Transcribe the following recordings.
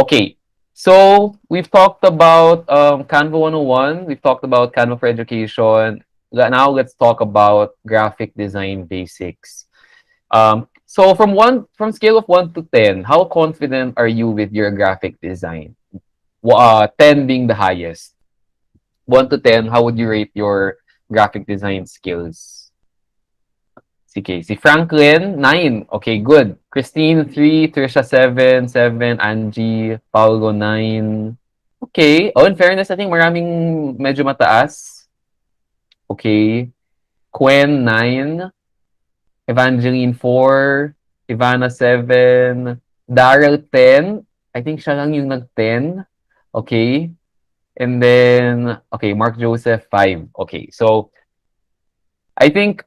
Okay, so we've talked about Canva 101. We've talked about Canva for Education. Now let's talk about graphic design basics. So from scale of 1 to 10, how confident are you with your graphic design? 10 being the highest. 1 to 10, how would you rate your graphic design skills? Sige, si Franklin, 9. Okay, good. Christine, 3. Trisha, 7. 7. Angie, Paulo, 9. Okay. Oh, in fairness, I think maraming medyo mataas. Okay. Quen, 9. Evangeline, 4. Ivana, 7. Daryl, 10. I think siya lang yung nag-10. Okay. And then, okay, Mark Joseph, 5. Okay. So, I think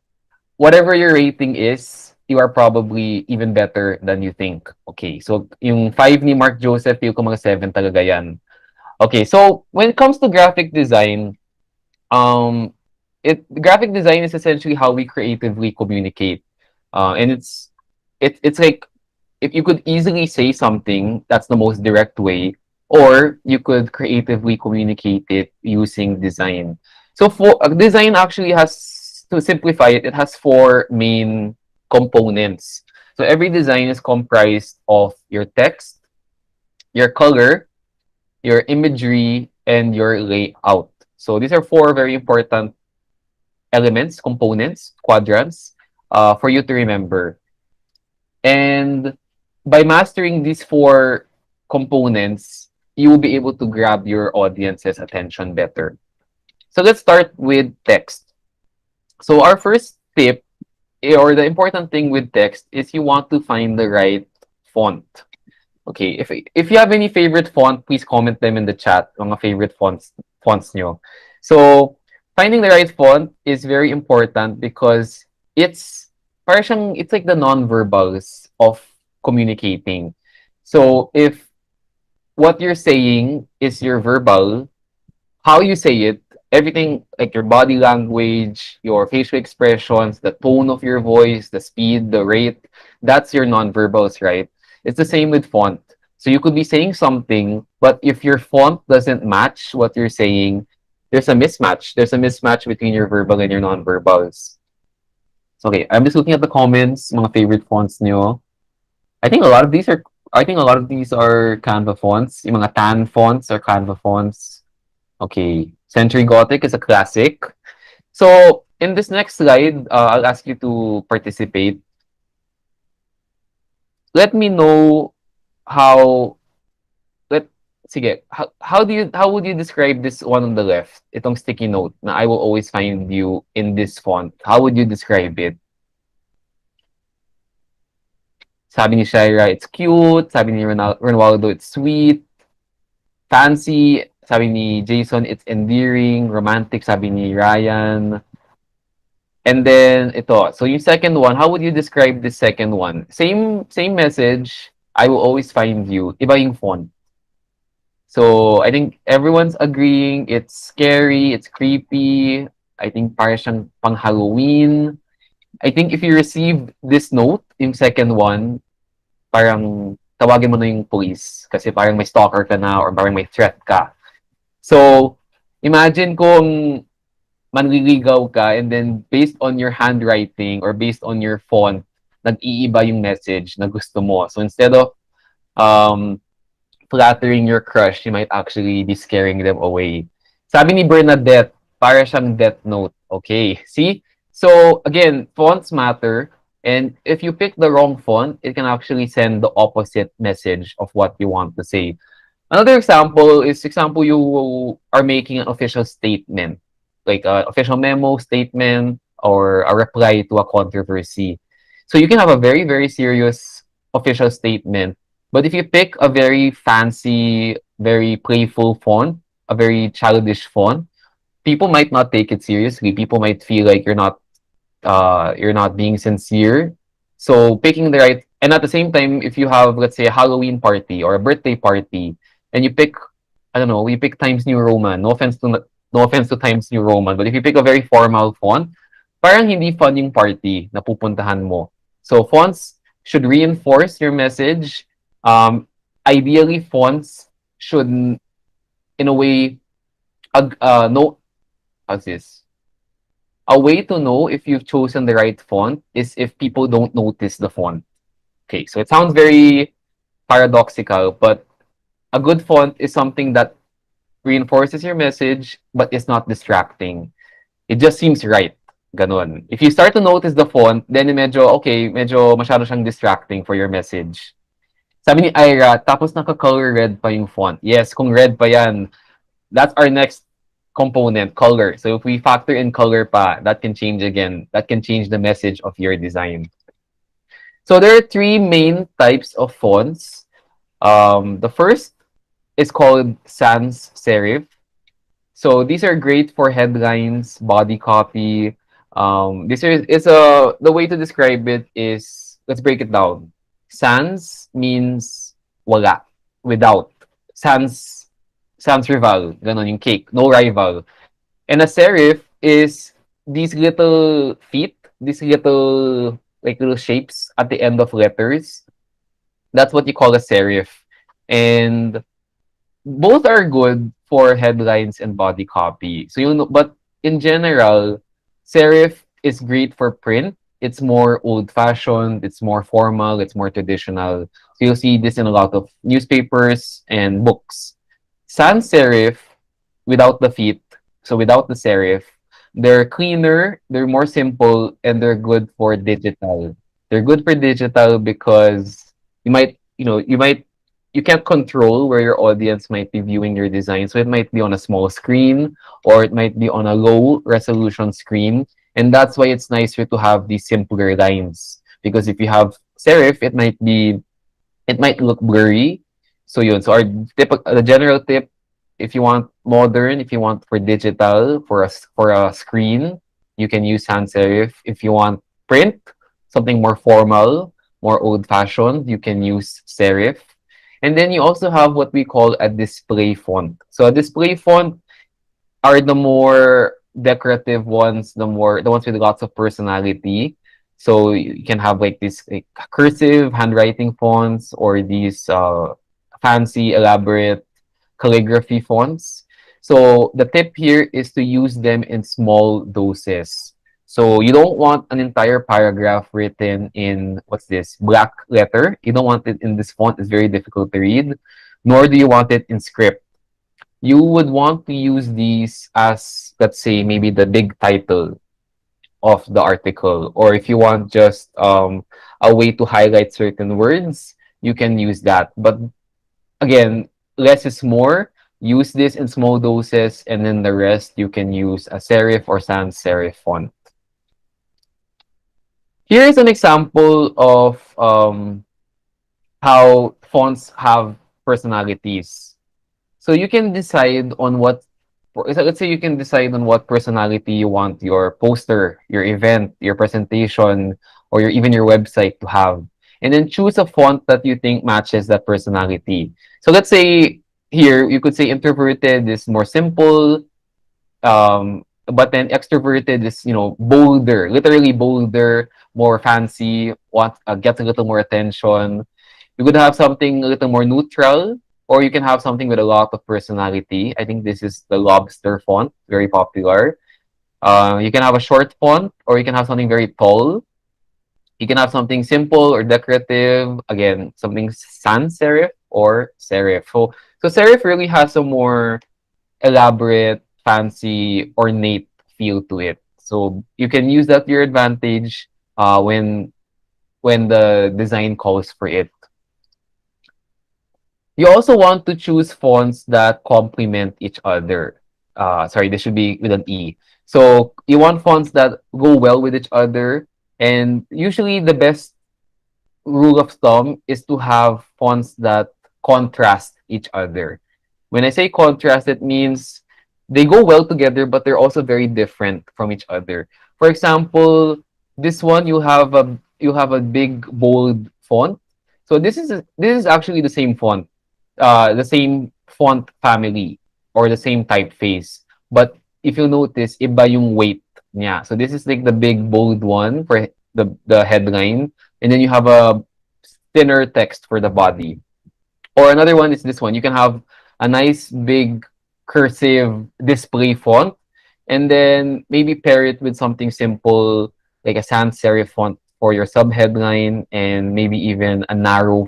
whatever your rating is, you are probably even better than you think. Okay, so yung 5 ni Mark Joseph, feel ko mga 7 talaga yan. Okay, so when it comes to graphic design, um, graphic design is essentially how we creatively communicate. And it's like if you could easily say something, that's the most direct way, or you could creatively communicate it using design. So for design actually has to simplify it, it has four main components. So every design is comprised of your text, your color, your imagery, and your layout. So these are four very important elements, components, quadrants, for you to remember. And by mastering these four components, you will be able to grab your audience's attention better. So let's start with text. So our first tip, or the important thing with text, is you want to find the right font. Okay, if you have any favorite font, please comment them in the chat, mga favorite fonts nyo. So finding the right font is very important because it's like the non-verbals of communicating. So if what you're saying is your verbal, how you say it, everything like your body language, your facial expressions, the tone of your voice, the speed, the rate, that's your non-verbals, right? It's the same with font. So you could be saying something, but if your font doesn't match what you're saying, there's a mismatch. There's a mismatch between your verbal and your non-verbals. So, okay, I'm just looking at the comments, mga favorite fonts nyo. I think a lot of these are I think a lot of these are Canva fonts. Yung mga tan fonts are Canva fonts. Okay, Century Gothic is a classic. So in this next slide, I'll ask you to participate. Let me know how let sige, how would you describe this one on the left? Itong sticky note na I will always find you in this font. How would you describe it? Sabi ni Shaira, it's cute. Sabi ni Ronaldo, it's sweet. Fancy, sabi ni Jason, it's endearing. Romantic, sabi ni Ryan. And then ito, so yung second one, how would you describe the second one? Same message, I will always find you. Iba yung font. So I think everyone's agreeing it's scary, it's creepy. I think para siyang pang Halloween. I think if you receive this note, yung second one, parang tawagin mo na yung police kasi parang may stalker ka na or parang may threat ka. So, imagine kung manliligaw ka and then based on your handwriting or based on your font, nag-iiba yung message na gusto mo. So, instead of um, flattering your crush, you might actually be scaring them away. Sabi ni Bernadette, para siyang death note. Okay, see? So, again, fonts matter. And if you pick the wrong font, it can actually send the opposite message of what you want to say. Another example is, you are making an official statement, like an official memo statement or a reply to a controversy. So you can have a very, very serious official statement, but if you pick a very fancy, very playful font, a very childish font, people might not take it seriously. People might feel like you're not being sincere. So picking the right, and at the same time, if you have, let's say, a Halloween party or a birthday party, and you pick, I don't know, we pick Times New Roman. No offense to Times New Roman, but if you pick a very formal font, parang hindi fun yung party na pupuntahan mo. So fonts should reinforce your message. Um, ideally fonts should, in a way, know, how's this? A way to know if you've chosen the right font is if people don't notice the font. Okay, so it sounds very paradoxical, but a good font is something that reinforces your message but is not distracting. It just seems right. Ganon. If you start to notice the font, then medyo, okay, medyo masyado siyang distracting for your message. Sabi ni Ira, tapos naka-color red pa yung font. Yes, kung red pa yan, that's our next component, color. So if we factor in color pa, that can change again. That can change the message of your design. So there are three main types of fonts. The first is called sans serif. So these are great for headlines, body copy. This is a the way to describe it is, let's break it down. Sans means wala, without. Sans rival, ganon yung cake, no rival. And a serif is these little feet, these little like little shapes at the end of letters. That's what you call a serif. And both are good for headlines and body copy. So you know, but in general, serif is great for print. It's more old-fashioned. It's more formal. It's more traditional. So you'll see this in a lot of newspapers and books. Sans serif, without the feet, so without the serif, they're cleaner, they're more simple, and they're good for digital. They're good for digital because you can't control where your audience might be viewing your design. So it might be on a small screen or it might be on a low resolution screen. And that's why it's nicer to have these simpler lines. Because if you have serif, it might look blurry. So yun. So our the general tip, if you want modern, if you want for digital, for a screen, you can use sans serif. If you want print, something more formal, more old fashioned, you can use serif. And then you also have what we call a display font. So a display font are the more decorative ones, the ones with lots of personality. So you can have like this like cursive handwriting fonts or these fancy elaborate calligraphy fonts. So the tip here is to use them in small doses. So you don't want an entire paragraph written in what's this black letter. You don't want it in this font. It's very difficult to read. Nor do you want it in script. You would want to use these as, let's say, maybe the big title of the article, or if you want just a way to highlight certain words, you can use that. But again, less is more. Use this in small doses, and then the rest you can use a serif or sans serif font. Here is an example of how fonts have personalities. So you can decide on what, so let's say you can decide on what personality you want your poster, your event, your presentation, or even your website to have. And then choose a font that you think matches that personality. So let's say here, you could say introverted is more simple, but then extroverted is, bolder, literally bolder, more fancy, gets a little more attention. You could have something a little more neutral, or you can have something with a lot of personality. I think this is the lobster font, very popular. You can have a short font, or you can have something very tall. You can have something simple or decorative. Again, something sans serif or serif. So serif really has a more elaborate, fancy, ornate feel to it. So you can use that to your advantage when the design calls for it. You also want to choose fonts that complement each other. Sorry, this should be with an E. So you want fonts that go well with each other. And usually the best rule of thumb is to have fonts that contrast each other. When I say contrast, it means they go well together, but they're also very different from each other. For example, this one you have a big bold font. So this is actually the same font, the same font family or the same typeface. But if you notice, iba yung weight niya. So this is like the big bold one for the headline, and then you have a thinner text for the body. Or another one is this one. You can have a nice big cursive display font, and then maybe pair it with something simple like a sans serif font for your subheadline, and maybe even a narrow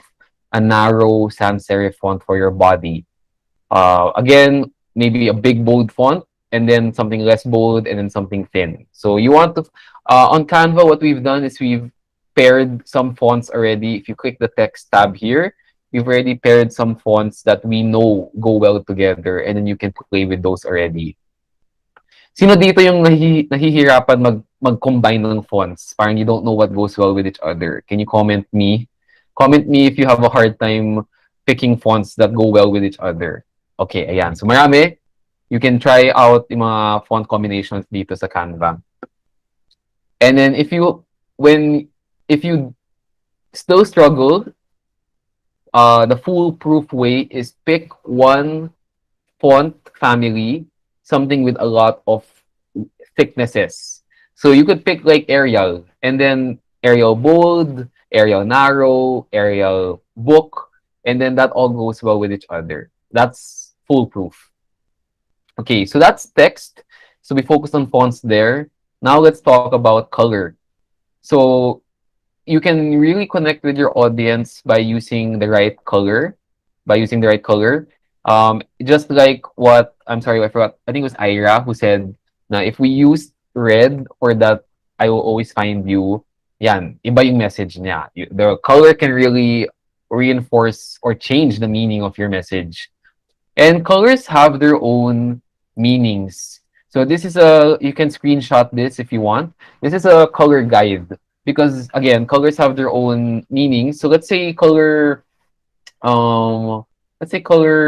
sans serif font for your body. Again, maybe a big bold font, and then something less bold, and then something thin. So you want to on Canva, what we've done is we've paired some fonts already. If you click the text tab here, we've already paired some fonts that we know go well together, and then you can play with those already. Sino dito yung nahihirapan mag-combine ng fonts? Parang you don't know what goes well with each other. Can you comment me? Comment me if you have a hard time picking fonts that go well with each other. Okay, ayan. So marami. You can try out yung mga font combinations dito sa Canva. And then if you still struggle, the foolproof way is pick one font family, something with a lot of thicknesses. So you could pick like Arial, and then Arial bold, Arial narrow, Arial book, and then that all goes well with each other. That's foolproof. Okay, so that's text. So we focus on fonts there. Now let's talk about color. So you can really connect with your audience by using the right color, just like what, I'm sorry, I forgot. I think it was Ira who said, "Na if we use red for that, I will always find you." Yan, iba yung message niya. The color can really reinforce or change the meaning of your message. And colors have their own meanings. So this is you can screenshot this if you want. This is a color guide because again, colors have their own meanings. So um, let's say color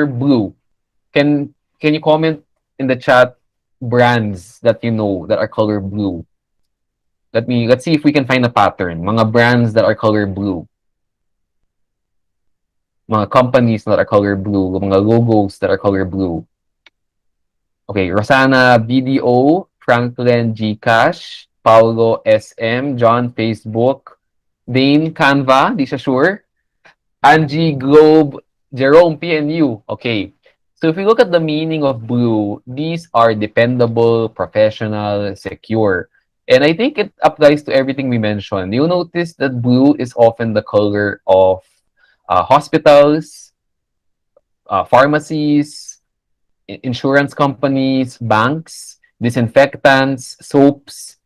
blue. Can you comment in the chat brands that you know that are color blue? Let's see if we can find a pattern. Mga brands that are color blue. Mga companies that are color blue, mga logos that are color blue. Okay, Rosana BDO, Franklin Gcash, Paulo SM, John Facebook, Dane Canva, di siya sure. Angie Globe, Jerome PNU. Okay. So if we look at the meaning of blue, these are dependable, professional, secure. And I think it applies to everything we mentioned. You'll notice that blue is often the color of hospitals, pharmacies, insurance companies, banks, disinfectants, soaps.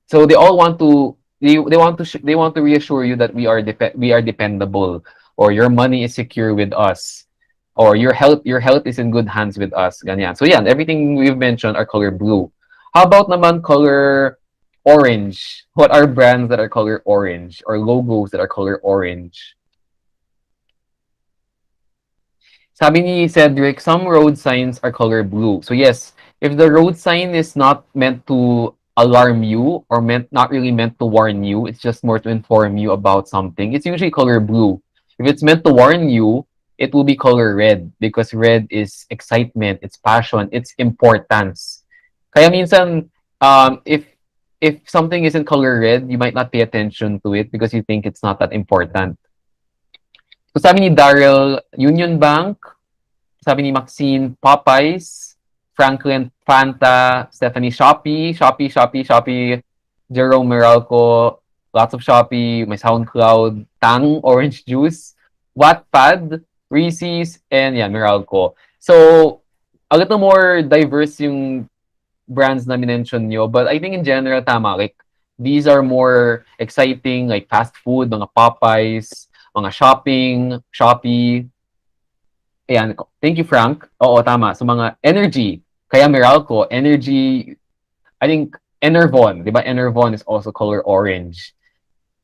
So they all want to they want to reassure you that we are dependable, or your money is secure with us, or your health is in good hands with us. Ganyan. So yeah, everything we've mentioned are color blue. How about naman color orange? What are brands that are color orange or logos that are color orange? Sabi ni Cedric, some road signs are color blue. So yes, if the road sign is not meant to alarm you or not really meant to warn you, it's just more to inform you about something, it's usually color blue. If it's meant to warn you, it will be color red because red is excitement, it's passion, it's importance. Kaya minsan, if something isn't color red, you might not pay attention to it because you think it's not that important. So sabi ni Daryl, Union Bank. Sabi ni Maxine, Popeyes. Franklin, Fanta. Stephanie, Shopee. Jerome Meralco, lots of Shopee. May SoundCloud. Tang, Orange Juice. Wattpad, Reese's, and yeah, Meralco. So, a little more diverse yung brands na minention nyo. But I think in general, tama. Like, these are more exciting, like fast food, mga Popeyes, mga shopping, Shopee. Ayan, thank you, Frank. Oo, tama. So, mga energy. Kaya Meralco, energy, I think, Enervon. Di ba? Enervon is also color orange.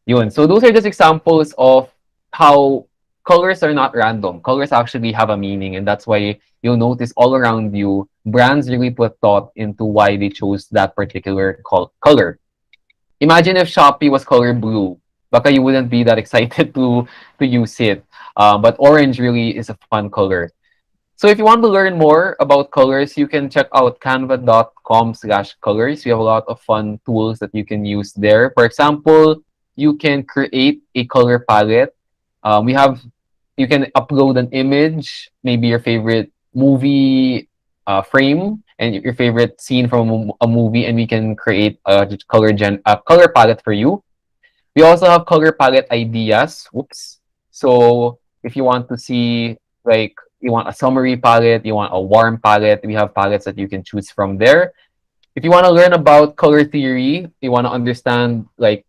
Yun. So, those are just examples of how colors are not random. Colors actually have a meaning, and that's why you'll notice all around you, brands really put thought into why they chose that particular color. Imagine if Shopee was color blue. Baka you wouldn't be that excited to use it. But orange really is a fun color. So if you want to learn more about colors, you can check out canva.com/colors. We have a lot of fun tools that you can use there. For example, you can create a color palette. We have you can upload an image, maybe your favorite movie frame and your favorite scene from a movie, and we can create a color palette for you. We also have color palette ideas. Whoops. So if you want to see, like, you want a summery palette, you want a warm palette, we have palettes that you can choose from there. If you want to learn about color theory, you want to understand like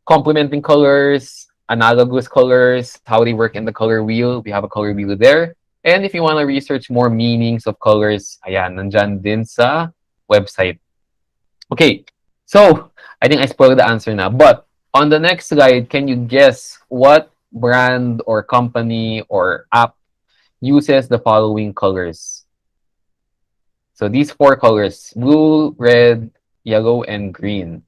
complementing colors, analogous colors, how they work in the color wheel, we have a color wheel there. And if you want to research more meanings of colors, ayan, nandyan din sa website. Okay, so I think I spoiled the answer now. But on the next slide, can you guess what brand or company or app uses the following colors? So these four colors: blue, red, yellow, and green.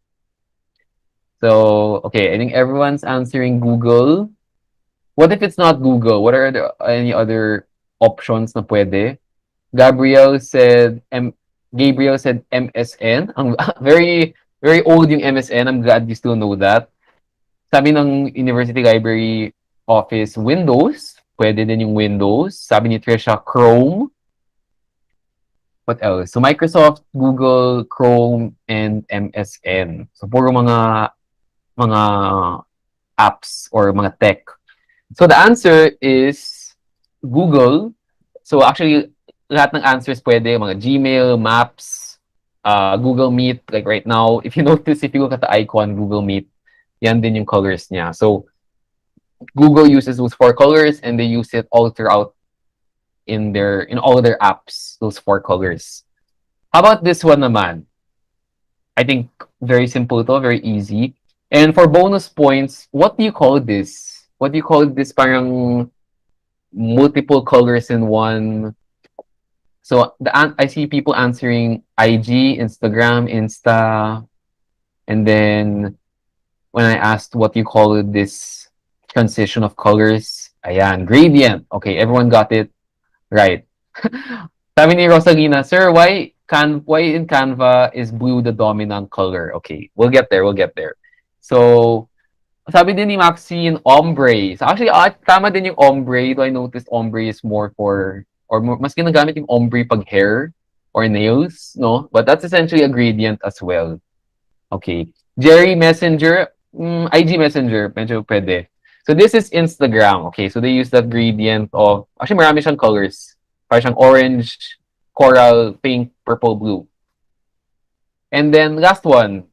So, okay, I think everyone's answering Google. What if it's not Google? What are any other options na pwede? Gabriel said Gabriel said MSN. Ang very very old yung MSN. I'm glad you still know that. Sabi ng University Library Office, Windows. Pwede din yung Windows. Sabi ni Trisha, Chrome. What else? So Microsoft, Google, Chrome, and MSN. So puro mga apps or mga tech. So the answer is Google. So actually, lahat ng answers pwede, mga Gmail, Maps, Google Meet. Like right now, if you notice, if you look at the icon, Google Meet, yan din yung colors niya. So Google uses those four colors and they use it all throughout in all of their apps, those four colors. How about this one naman? I think very simple to, very easy. And for bonus points, what do you call this? What do you call this parang multiple colors in one? So I see people answering IG, Instagram, Insta, and then when I asked what you call this transition of colors, ayan, gradient. Okay, everyone got it right. Sabi ni Rosalina, sir, why in Canva is blue the dominant color? Okay, we'll get there, we'll get there. So, sabi din ni Maxine, ombre. So actually, tama din yung ombre. Though I noticed ombre is more for, or more, mas ginagamit yung ombre pag hair or nails, no? But that's essentially a gradient as well. Okay. Jerry Messenger, IG Messenger, medyo pwede. So this is Instagram. Okay, so they use that gradient of, actually marami siyang colors. Parang siyang orange, coral, pink, purple, blue. And then last one.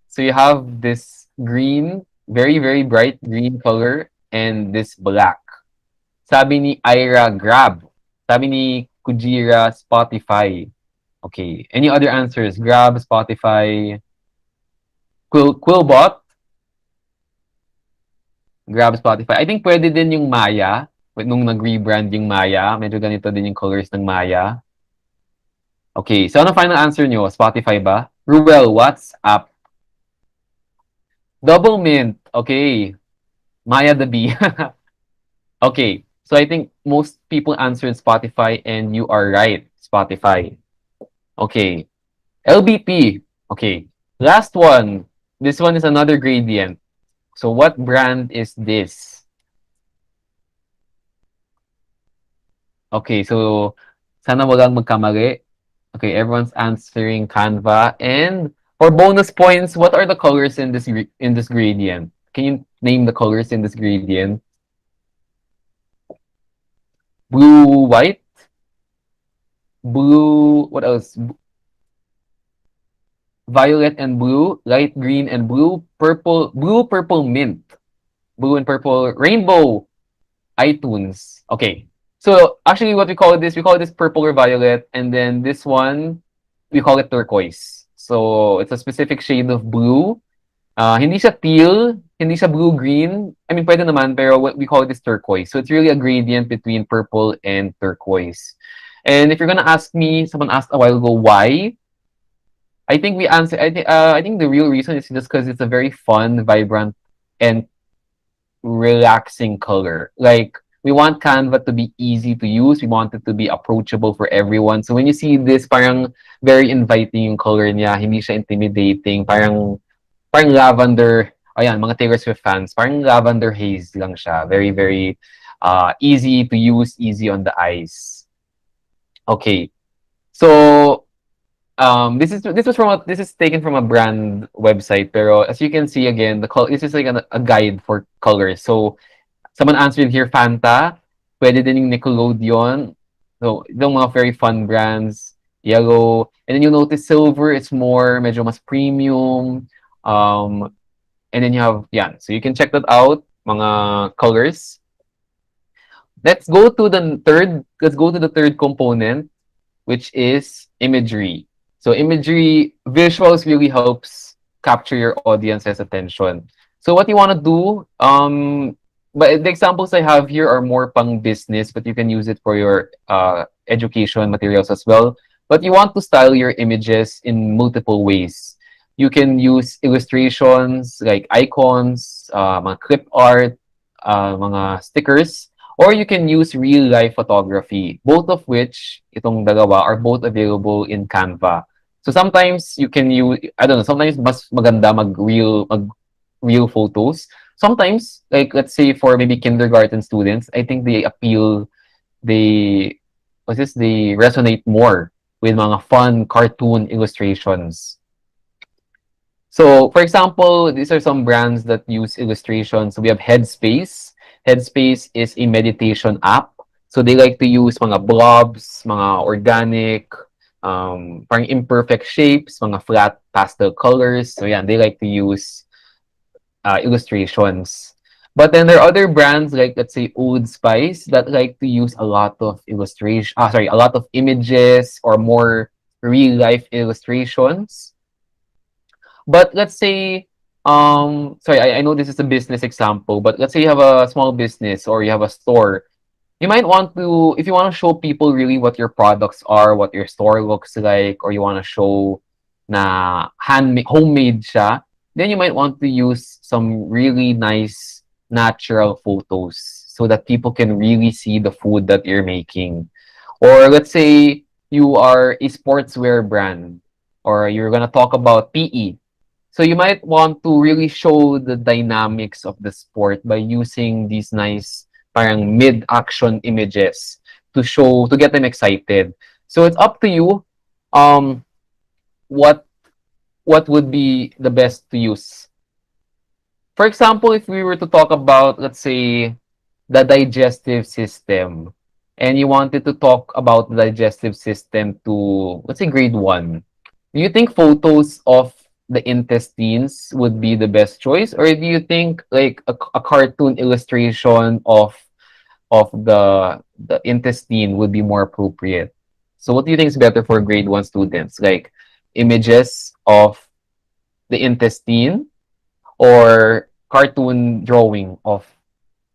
So you have this green, very, very bright green color, and this black. Sabi ni Ira, Grab. Sabi ni Kujira, Spotify. Okay. Any other answers? Grab, Spotify, Quillbot. Grab, Spotify. I think pwede din yung Maya. Nung nag-rebrand yung Maya. Medyo ganito din yung colors ng Maya. Okay. So ano final answer nyo? Spotify ba? Ruel, what's up? Double Mint. Okay. Maya the Bee. Okay. So I think most people answered Spotify and you are right. Spotify. Okay. LBP. Okay. Last one. This one is another gradient. So what brand is this? Okay. So sana walang magkamali. Okay. Everyone's answering Canva. And for bonus points, what are the colors in this gradient? Can you name the colors in this gradient? Blue, white, blue, what else? Violet and blue, light green and blue, purple, mint, blue and purple, rainbow, iTunes. Okay. So actually what we call this purple or violet, and then this one, we call it turquoise. So it's a specific shade of blue. Hindi siya teal, hindi siya blue-green. I mean, pwede naman, pero what we call this turquoise. So it's really a gradient between purple and turquoise. And if you're gonna ask me, someone asked a while ago, why? I think we answer. I think the real reason is just because it's a very fun, vibrant, and relaxing color. Like we want Canva to be easy to use. We want it to be approachable for everyone. So when you see this, parang very inviting yung color niya. Hindi siya intimidating. Parang lavender. Ayan, mga Taylor Swift fans. Parang lavender haze lang siya. Very, very easy to use, easy on the eyes. Okay, so this is taken from a brand website, pero as you can see again, this is like a guide for colors. So someone answered here Fanta, pwede din yung Nickelodeon. So yung mga very fun brands, yellow, and then you notice silver, it's more medyo mas premium. Um, and then you have yeah, so you can check that out, mga colors. Let's go to the third component, which is imagery. So imagery, visuals really helps capture your audience's attention. So what you want to do, but the examples I have here are more pang business, but you can use it for your education materials as well. But you want to style your images in multiple ways. You can use illustrations like icons, mga clip art, mga stickers, or you can use real life photography, both of which, itong dalawa, are both available in Canva. So sometimes you can use, I don't know, sometimes mas maganda mag real photos. Sometimes, like let's say for maybe kindergarten students, I think they, they resonate more with mga fun cartoon illustrations. So, for example, these are some brands that use illustrations. So we have Headspace. Headspace is a meditation app. So they like to use mga blobs, mga organic, parang imperfect shapes, mga flat pastel colors. So yeah, they like to use illustrations. But then there are other brands like let's say Old Spice that like to use a lot of a lot of images or more real life illustrations. But let's say, sorry, I know this is a business example, but let's say you have a small business or you have a store. You might want to, if you want to show people really what your products are, what your store looks like, or you want to show na homemade siya, then you might want to use some really nice natural photos so that people can really see the food that you're making. Or let's say you are a sportswear brand or you're going to talk about PE. So you might want to really show the dynamics of the sport by using these nice parang mid-action images to get them excited. So it's up to you um what what would be the best to use. For example, if we were to talk about let's say the digestive system and you wanted to talk about the digestive system to let's say grade 1, do you think photos of the intestines would be the best choice, or do you think like a cartoon illustration of the intestine would be more appropriate? So what do you think is better for grade 1 students, like images of the intestine or cartoon drawing of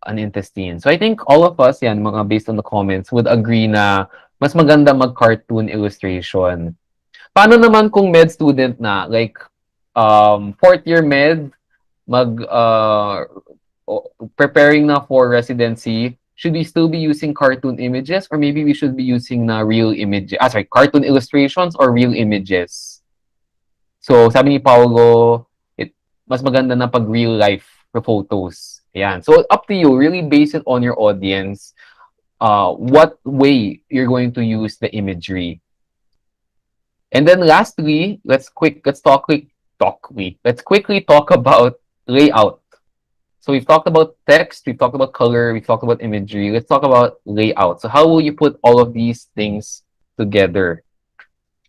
an intestine? So I think all of us yan mga based on the comments would agree na mas maganda mag cartoon illustration. Paano naman kung med student na, like fourth year med, preparing na for residency, should we still be using cartoon images or maybe we should be using na real images? Cartoon illustrations or real images? So sabi ni Paulo, mas maganda na pag real life photos. Ayan. So up to you, really base it on your audience, what way you're going to use the imagery. And then lastly, let's quickly talk about layout. So we've talked about text, we've talked about color, we've talked about imagery. Let's talk about layout. So how will you put all of these things together?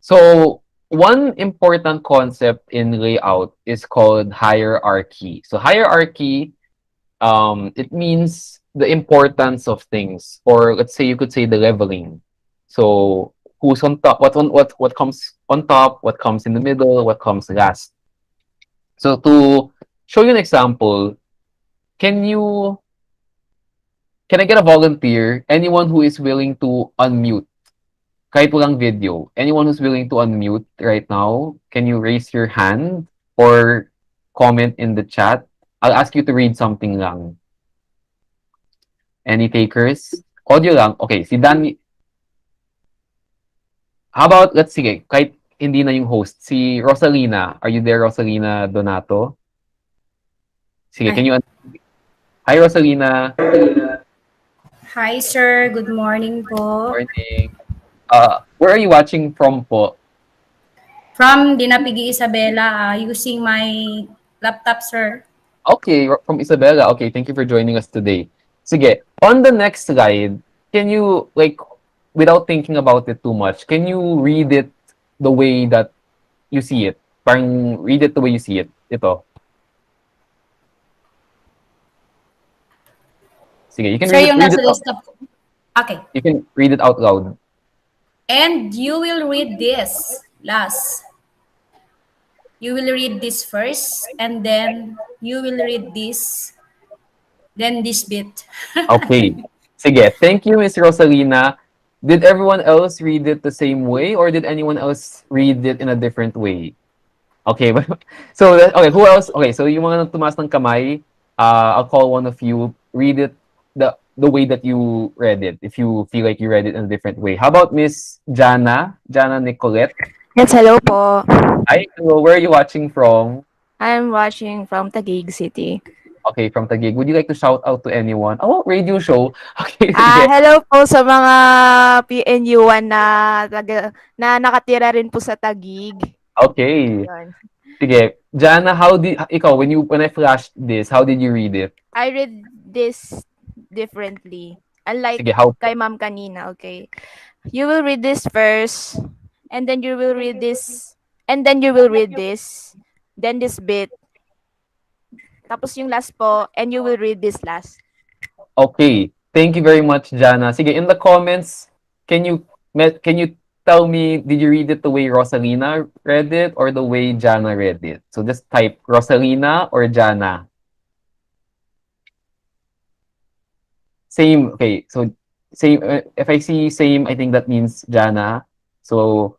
So one important concept in layout is called hierarchy. So hierarchy, it means the importance of things, or let's say you could say the leveling. So who's on top, what comes on top, what comes in the middle, what comes last. So to show you an example, can I get a volunteer? Anyone who is willing to unmute, kahit walang video. Anyone who's willing to unmute right now, can you raise your hand or comment in the chat? I'll ask you to read something lang. Any takers? Audio lang. Okay, si Danny. How about, let's sige, kahit hindi na yung host, si Rosalina. Are you there, Rosalina Donato? Sige, can you... Hi, Rosalina. Hi sir, good morning po. Morning. Where are you watching from po? From Dinapigi Isabela, using my laptop sir. Okay, from Isabela. Okay, thank you for joining us today. Sige, on the next slide, can you, like, without thinking about it too much, can you read it the way that you see it? Parang read it the way you see it. Ito. Sige, you can Sir, read it, yung nasa desktop ko. Okay. you can read it out loud. And you will read this last. You will read this first and then you will read this, then this bit. Okay. Sige, thank you, Miss Rosalina. Did everyone else read it the same way or did anyone else read it in a different way? Okay, so okay, who else? Okay, so yung mga tumaas ng kamay, I'll call one of you. Read it the way that you read it. If you feel like you read it in a different way. How about Miss Jana? Jana Nicolette. Yes, hello po. Hi, hello. Where are you watching from? I'm watching from Taguig City. Okay, from Taguig. Would you like to shout out to anyone? Oh, radio show. Okay, sige. Hello po sa mga PNU-1 na nakatira rin po sa Taguig. Okay. Yun. Sige. Jana, ikaw, when I flashed this, how did you read it? I read this differently. Unlike Sige, how? kay ma'am kanina, okay. You will read this first, and then you will read this, and then you will read this, then this bit. Tapos yung last po, and you will read this last. Okay. Thank you very much, Jana. Sige, in the comments, can you can you tell me, did you read it the way Rosalina read it or the way Jana read it? So just type Rosalina or Jana. Same. Okay. So same. If I see same, I think that means Jana. So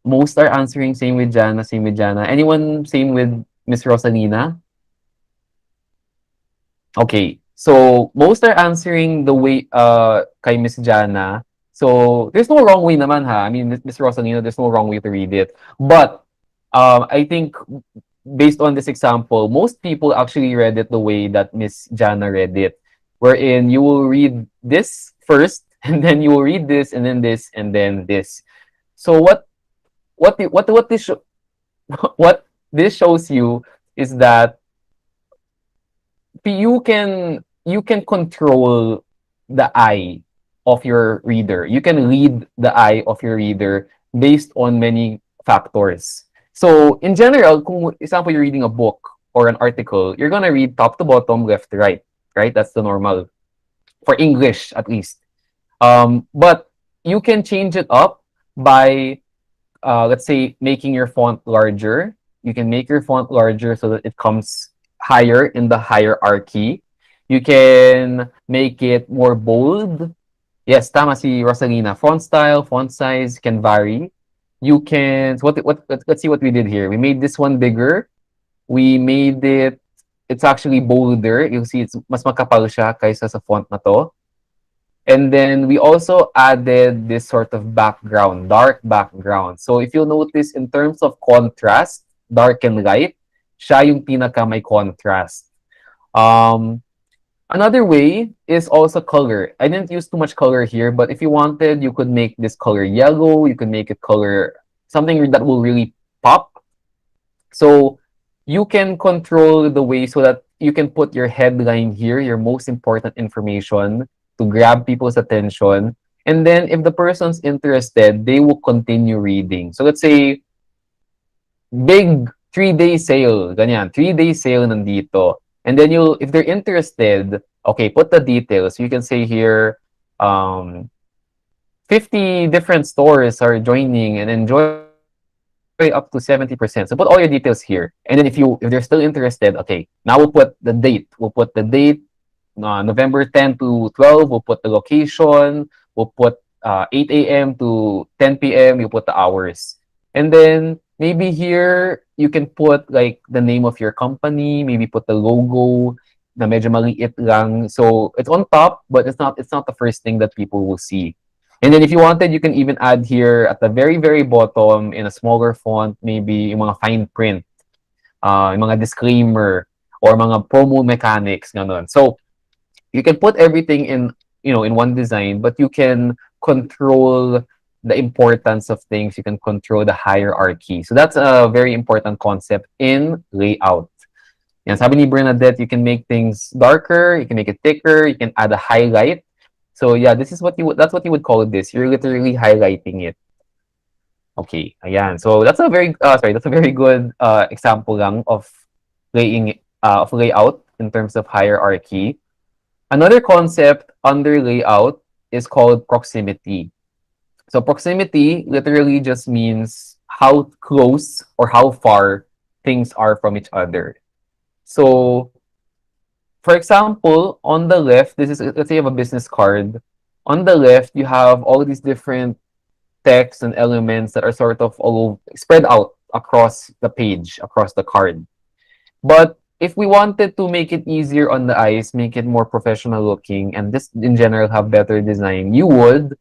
most are answering same with Jana, same with Jana. Anyone same with Miss Rosalina? Okay. So most are answering the way kay Miss Jana. So there's no wrong way naman ha. I mean, Miss Rosalina, there's no wrong way to read it. But I think based on this example, most people actually read it the way that Miss Jana read it. Wherein you will read this first, and then you will read this, and then this, and then this. So what this what this shows you is that you can control the eye of your reader. You can read the eye of your reader based on many factors. So in general, kung example you're reading a book or an article, you're gonna read top to bottom, left to right, right? That's the normal for English at least. But you can change it up by let's say making your font larger. You can make your font larger so that it comes higher in the hierarchy. You can make it more bold. Yes, tama si Rosalina. Font style, font size can vary. You can, so let's see what we did here. We made this one bigger. We made it, it's actually bolder. You'll see it's mas makapal siya kaysa sa font na to. And then we also added this sort of background, dark background. So if you'll notice in terms of contrast, dark and light, siya yung pinaka may contrast. Another way is also color. I didn't use too much color here, but if you wanted, you could make this color yellow. You can make it color something that will really pop. So you can control the way so that you can put your headline here, your most important information to grab people's attention. And then if the person's interested, they will continue reading. So let's say big 3-day sale, ganyan, 3-day sale nandito. And then if they're interested, okay, put the details. You can say here, 50 different stores are joining and enjoy up to 70%. So put all your details here. And then if they're still interested, okay, now we'll put the date. We'll put the date, November 10 to 12. We'll put the location. We'll put 8 a.m. to 10 p.m. You put the hours. And then maybe here you can put like the name of your company, maybe put the logo na medyo maliit lang. So it's on top, but it's not the first thing that people will see. And then if you wanted, you can even add here at the very, very bottom in a smaller font, maybe yung mga fine print, yung mga disclaimer, or mga promo mechanics, ganun. So you can put everything in in one design, but you can control the importance of things. You can control the hierarchy. So that's a very important concept in layout. Yan, sabi ni Bernadette, you can make things darker, you can make it thicker, you can add a highlight. So yeah, that's what you would call this. You're literally highlighting it. Okay, ayan. So that's a very good example lang of layout in terms of hierarchy. Another concept under layout is called proximity. So proximity literally just means how close or how far things are from each other. So, for example, on the left, let's say you have a business card. On the left, you have all these different text and elements that are sort of all spread out across the page, across the card. But if we wanted to make it easier on the eyes, make it more professional looking, and this in general have better design, you would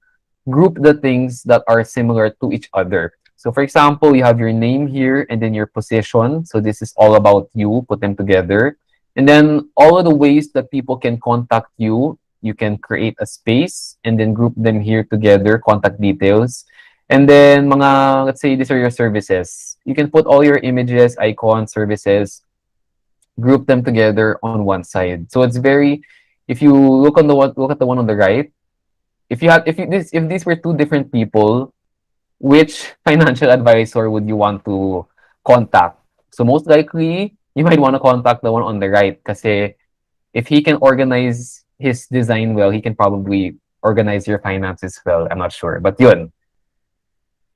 group the things that are similar to each other. So for example, you have your name here and then your position. So this is all about you, put them together. And then all of the ways that people can contact you, you can create a space and then group them here together, contact details. And then let's say these are your services. You can put all your images, icons, services, group them together on one side. So it's very, if you look at the one on the right, if these were two different people, which financial advisor would you want to contact? So most likely, you might want to contact the one on the right kasi if he can organize his design well, he can probably organize your finances well. I'm not sure, but yun.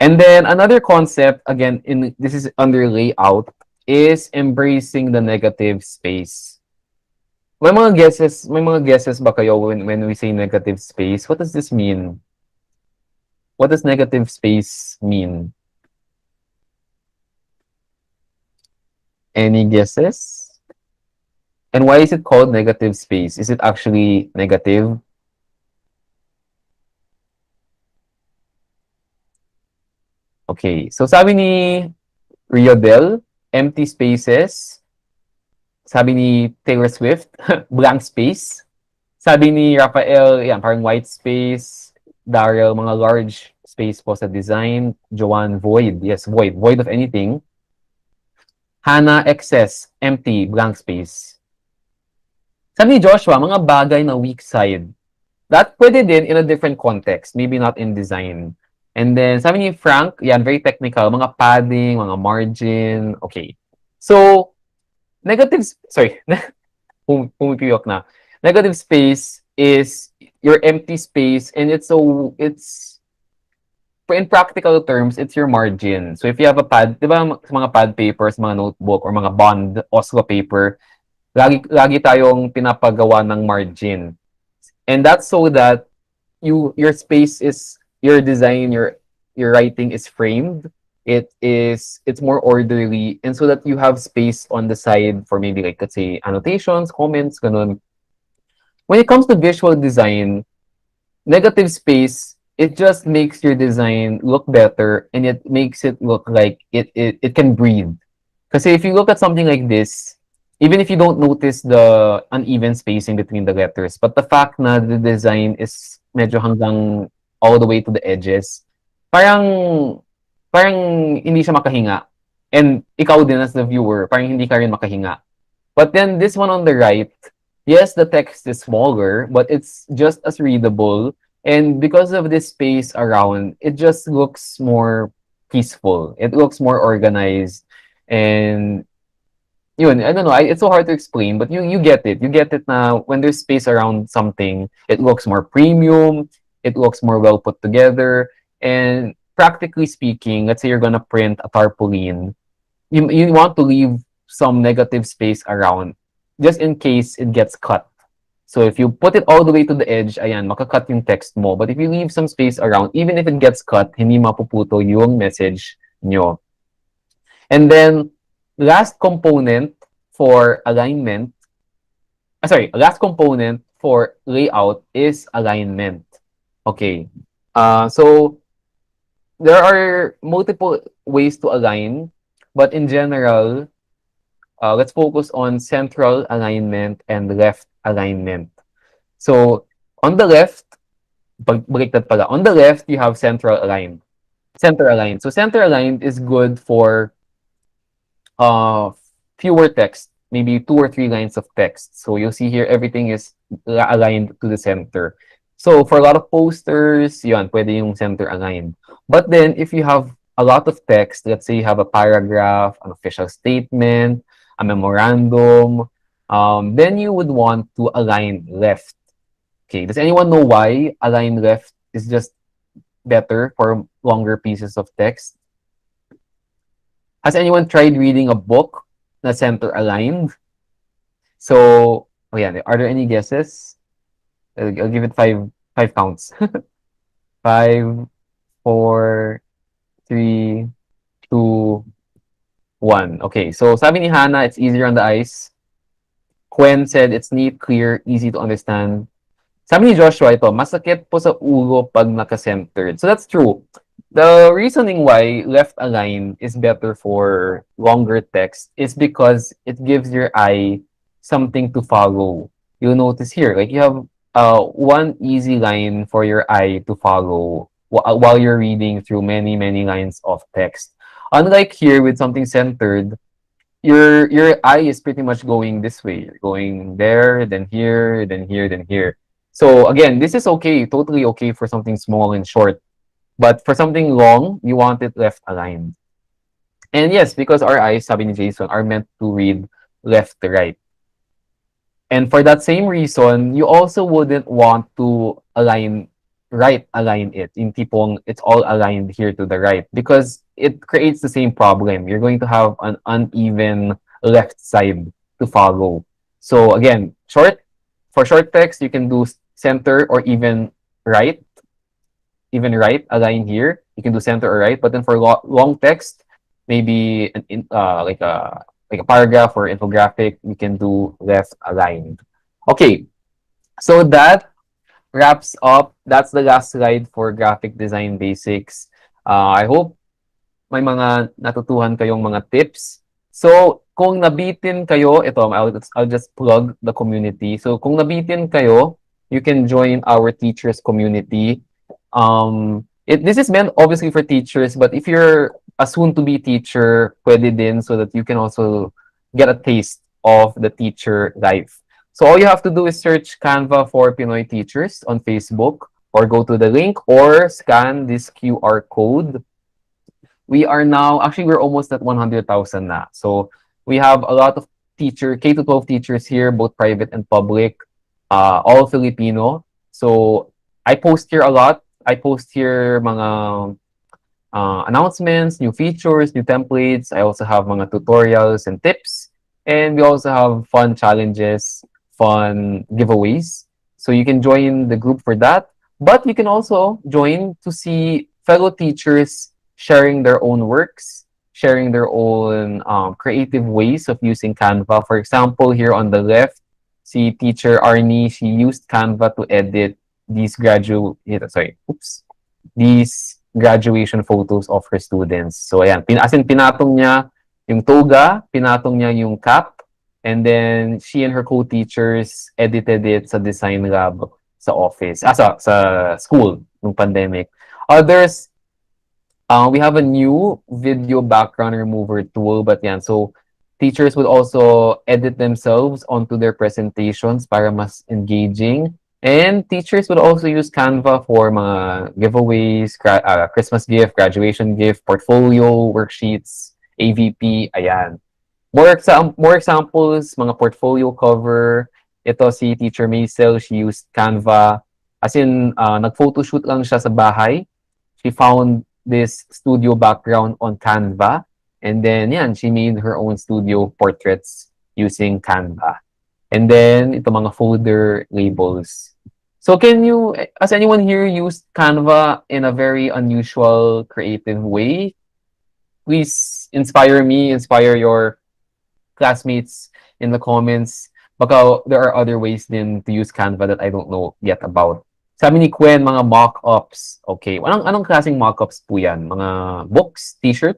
And then another concept, again, this is under layout, is embracing the negative space. May mga guesses ba kayo when we say negative space? What does this mean? What does negative space mean? Any guesses? And why is it called negative space? Is it actually negative? Okay, so sabi ni Riodel, empty spaces. Sabi ni Taylor Swift, blank space. Sabi ni Rafael, yan, parang white space. Daryl, mga large space po sa design. Joanne, void. Yes, void. Void of anything. Hannah, excess. Empty, blank space. Sabi ni Joshua, mga bagay na weak side. That pwede din in a different context. Maybe not in design. And then, sabi ni Frank, yan, very technical. Mga padding, mga margin. Okay. So, pumipiyok na. Negative space is your empty space and it's in practical terms, it's your margin. So if you have a pad, di ba sa mga pad papers, mga notebook, or mga bond, Oslo paper, lagi tayong pinapagawa ng margin. And that's so that your space is, your design, your writing is framed. It's more orderly, and so that you have space on the side for maybe like, let's say, annotations, comments, ganun. When it comes to visual design, negative space, it just makes your design look better and it makes it look like it can breathe. Kasi if you look at something like this, even if you don't notice the uneven spacing between the letters, but the fact na the design is medyo hanggang all the way to the edges, parang hindi siya makahinga. And ikaw din as the viewer, parang hindi ka rin makahinga. But then this one on the right, yes, the text is smaller, but it's just as readable. And because of this space around, it just looks more peaceful. It looks more organized. And yun, I don't know, it's so hard to explain, but you get it. You get it na when there's space around something, it looks more premium, it looks more well put together, and practically speaking, let's say you're gonna print a tarpaulin, you want to leave some negative space around just in case it gets cut. So if you put it all the way to the edge, ayan, makakat yung text mo. But if you leave some space around, even if it gets cut, hindi mapuputo yung message nyo. And then, last component for alignment, last component for layout is alignment. Okay. So, there are multiple ways to align, but in general, let's focus on central alignment and left alignment. So, On the left, baliktad pala. On the left, you have central aligned. Center aligned. So center aligned is good for uh fewer text, maybe 2 or 3 lines of text. So you'll see here everything is aligned to the center. So for a lot of posters, yun, pwede yung center aligned. But then if you have a lot of text, let's say you have a paragraph, an official statement, a memorandum, then you would want to align left. Okay, does anyone know why align left is just better for longer pieces of text? Has anyone tried reading a book na center aligned? So, oh yeah, are there any guesses? I'll give it five counts. 5, 4, 3, 2, 1. Okay, so sabi ni Hannah, it's easier on the eyes. Gwen said it's neat, clear, easy to understand. Sabi ni Joshua ito, masakit po sa ulo pag naka-centered. So that's true. The reasoning why left aligned is better for longer text is because it gives your eye something to follow. You'll notice here, like you have one easy line for your eye to follow while you're reading through many, many lines of text. Unlike here with something centered, your eye is pretty much going this way. You're going there, then here, then here, then here. So again, this is okay, totally okay for something small and short. But for something long, you want it left aligned. And yes, because our eyes, sabi ni Jason, are meant to read left to right. And for that same reason, you also wouldn't want to align it. In tipong, it's all aligned here to the right because it creates the same problem. You're going to have an uneven left side to follow. So again, for short text, you can do center or even right, align here. You can do center or right, but then for long text, maybe like a paragraph or infographic, you can do left aligned. Okay, so that wraps up. That's the last slide for graphic design basics. I hope may mga natutuhan kayong mga tips. So, kung nabitin kayo, I'll just plug the community. So, kung nabitin kayo, you can join our teachers community. This is meant obviously for teachers, but if you're a soon-to-be teacher, pwede din so that you can also get a taste of the teacher life. So all you have to do is search Canva for Pinoy Teachers on Facebook or go to the link or scan this QR code. We're almost at 100,000 na. So we have a lot of K-12 teachers here, both private and public, all Filipino. So I post here a lot. I post here mga announcements, new features, new templates. I also have mga tutorials and tips. And we also have fun challenges, fun giveaways. So you can join the group for that. But you can also join to see fellow teachers sharing their own works, sharing their own creative ways of using Canva. For example, here on the left, see teacher Arnie, she used Canva to edit these graduation photos of her students. So ayan, pinatong niya yung toga, pinatong niya yung cap, and then she and her co-teachers edited it sa design lab sa office, sa school nung pandemic. Others, we have a new video background remover tool, but yan, so teachers would also edit themselves onto their presentations para mas engaging. And teachers would also use Canva for mga giveaways, Christmas gift, graduation gift, portfolio, worksheets, AVP, ayan. More examples, mga portfolio cover. Ito si Teacher Maisel, she used Canva. As in, nag-photoshoot lang siya sa bahay. She found this studio background on Canva. And then, yan, she made her own studio portraits using Canva. And then, ito mga folder labels. So has anyone here used Canva in a very unusual, creative way? Please inspire me, inspire your classmates in the comments. Baka there are other ways din to use Canva that I don't know yet about. Sabi ni Gwen, mga mock-ups. Okay, anong klaseng mock-ups po yan? Mga books, t-shirt?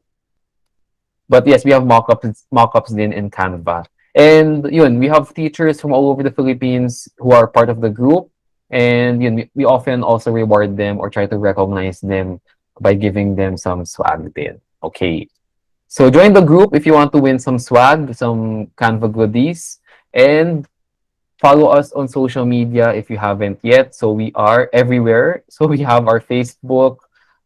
But yes, we have mock-ups din in Canva. And yun, we have teachers from all over the Philippines who are part of the group. And yun, we often also reward them or try to recognize them by giving them some swag din. Okay. So join the group if you want to win some swag, some Canva goodies, and follow us on social media if you haven't yet. So we are everywhere. So we have our Facebook,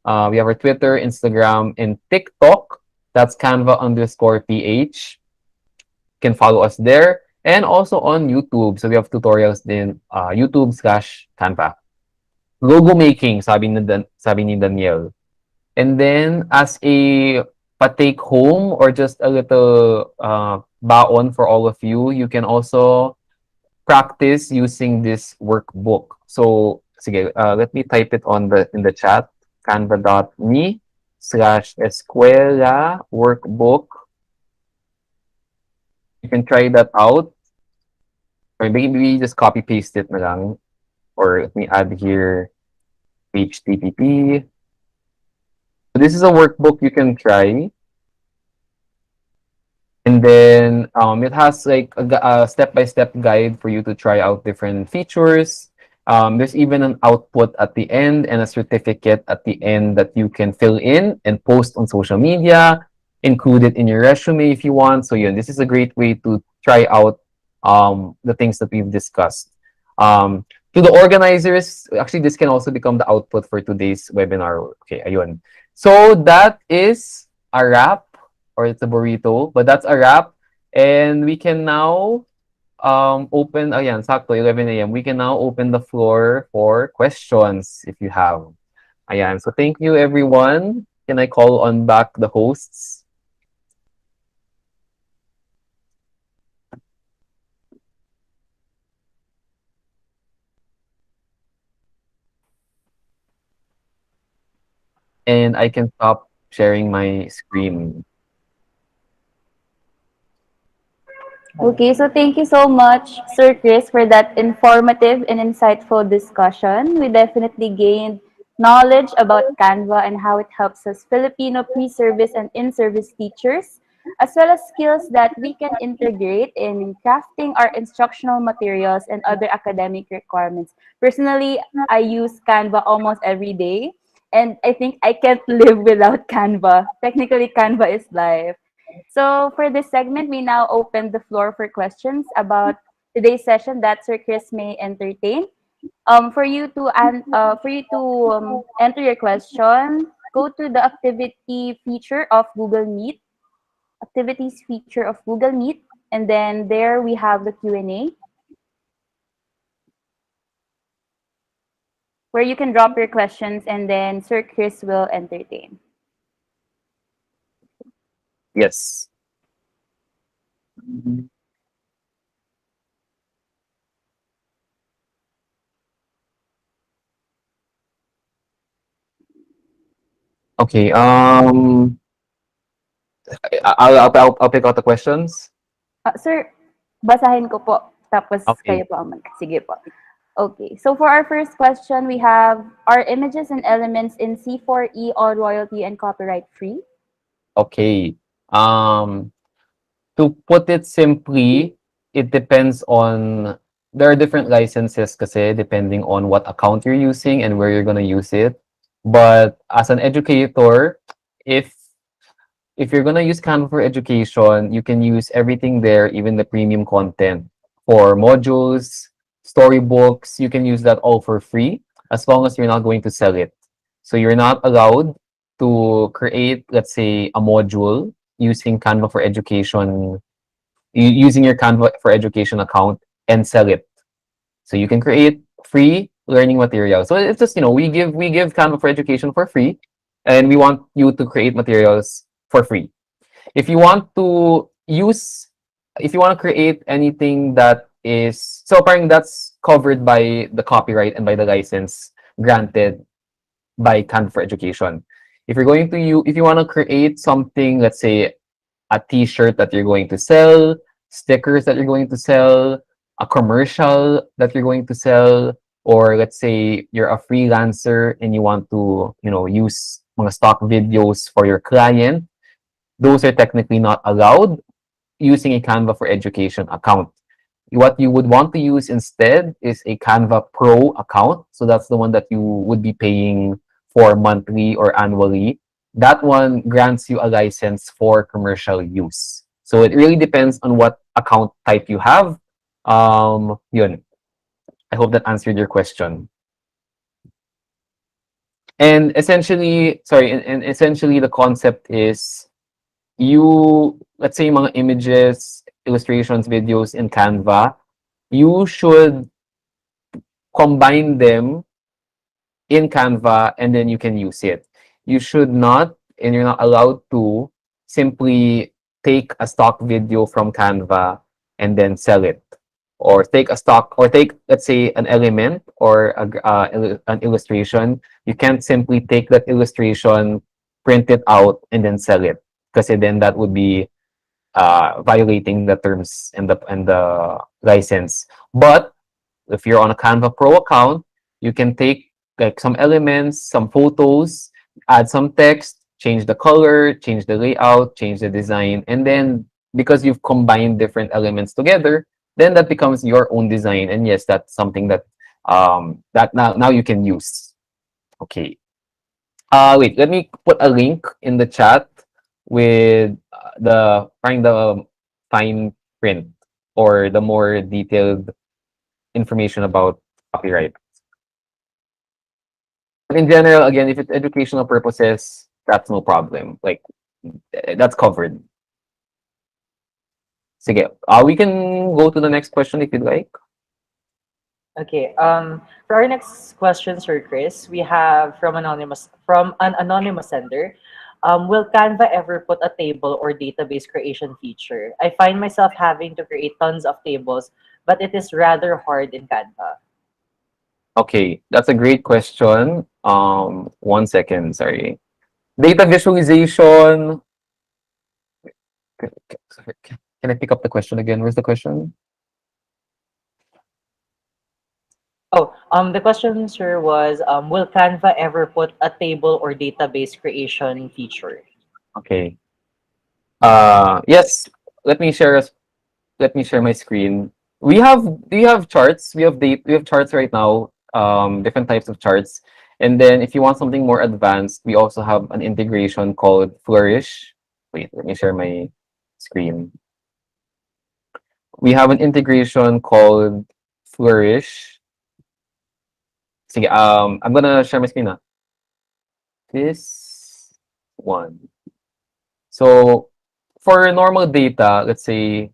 we have our Twitter, Instagram, and TikTok. That's Canva_PH. You can follow us there. And also on YouTube. So we have tutorials din, YouTube/Canva. Logo making, sabi ni Daniel. And then as a pa-take home or just a little baon for all of you, you can also practice using this workbook. So, sige, let me type it on in the chat. Canva.me/escuela workbook. You can try that out. Or maybe just copy paste it na lang. Or let me add here HTTP. So this is a workbook you can try. And then it has like a step-by-step guide for you to try out different features. There's even an output at the end and a certificate at the end that you can fill in and post on social media, include it in your resume if you want. So yeah, this is a great way to try out the things that we've discussed. To the organizers, actually, this can also become the output for today's webinar. Okay, ayun. So that is a wrap, or it's a burrito, but that's a wrap. And we can now open, ayan, sakto, 11 a.m. We can now open the floor for questions if you have. Ayan, so thank you everyone. Can I call on back the hosts? And I can stop sharing my screen. Okay, so thank you so much, Sir Chris, for that informative and insightful discussion. We definitely gained knowledge about Canva and how it helps us Filipino pre-service and in-service teachers, as well as skills that we can integrate in crafting our instructional materials and other academic requirements. Personally, I use Canva almost every day, and I think I can't live without Canva. Technically, Canva is life. So for this segment, we now open the floor for questions about today's session that Sir Chris may entertain. For you to enter your question, go to the activity feature of Google Meet, activities feature of Google Meet, and then there we have the Q&A, where you can drop your questions and then Sir Chris will entertain. Yes. Okay. I'll pick out the questions. Sir, basahin ko po, tapos Okay. kayo po ang sige po. Okay, so for our first question, we have, are images and elements in C4E all royalty and copyright free? Okay. To put it simply, it depends on, there are different licenses kasi depending on what account you're using and where you're gonna use it. But as an educator, if you're gonna use Canva for education, you can use everything there, even the premium content. For modules, storybooks, you can use that all for free as long as you're not going to sell it. So you're not allowed to create, let's say, a module using Canva for education, using your Canva for education account and sell it. So you can create free learning material. So it's just, we give Canva for education for free, and we want you to create materials for free. If you want to create anything that is, so apparently that's covered by the copyright and by the license granted by Canva for education. If you want to create something, let's say a t-shirt that you're going to sell, stickers that you're going to sell, a commercial that you're going to sell, or let's say you're a freelancer and you want to, use mga stock videos for your client, those are technically not allowed using a Canva for education account. what you would want to use instead is a Canva Pro account. So that's the one that you would be paying for monthly or annually. That one grants you a license for commercial use. So it really depends on what account type you have. Yun. I hope that answered your question. And essentially, sorry, and essentially the concept is let's say mga images, illustrations, videos in Canva, you should combine them in Canva and then you can use it. You should not, and you're not allowed to simply take a stock video from Canva and then sell it. Or take, let's say, an element or an illustration. You can't simply take that illustration, print it out, and then sell it. Because then that would be violating the terms and the license. But if you're on a Canva Pro account, you can take like some elements, some photos, add some text, change the color, change the layout, change the design, and then because you've combined different elements together, then that becomes your own design. And yes, that's something that that now you can use. Okay. Wait, let me put a link in the chat with the fine print or the more detailed information about copyright. But in general, again, if it's educational purposes, that's no problem. Like, that's covered. Sige, we can go to the next question if you'd like. Okay. For our next question, Sir Chris, we have from an anonymous sender. Will Canva ever put a table or database creation feature? I find myself having to create tons of tables, but it is rather hard in Canva. Okay, that's a great question. 1 second, sorry. Data visualization. Can I pick up the question again? Where's the question? Oh, the question, sir, was will Canva ever put a table or database creation feature? Okay. Yes. Let me share my screen. We have charts. We have charts right now. Different types of charts. And then if you want something more advanced, we also have an integration called Flourish. Wait, let me share my screen. We have an integration called Flourish. Sige, I'm gonna share my screen now. This one. So for normal data, let's say,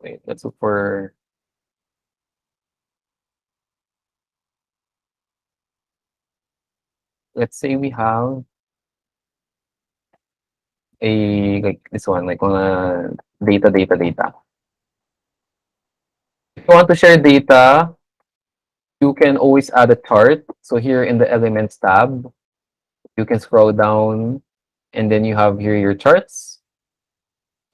wait, let's look for, let's say we have like this one, like mga data. If you want to share data, you can always add a chart. So here in the Elements tab, you can scroll down and then you have here your charts.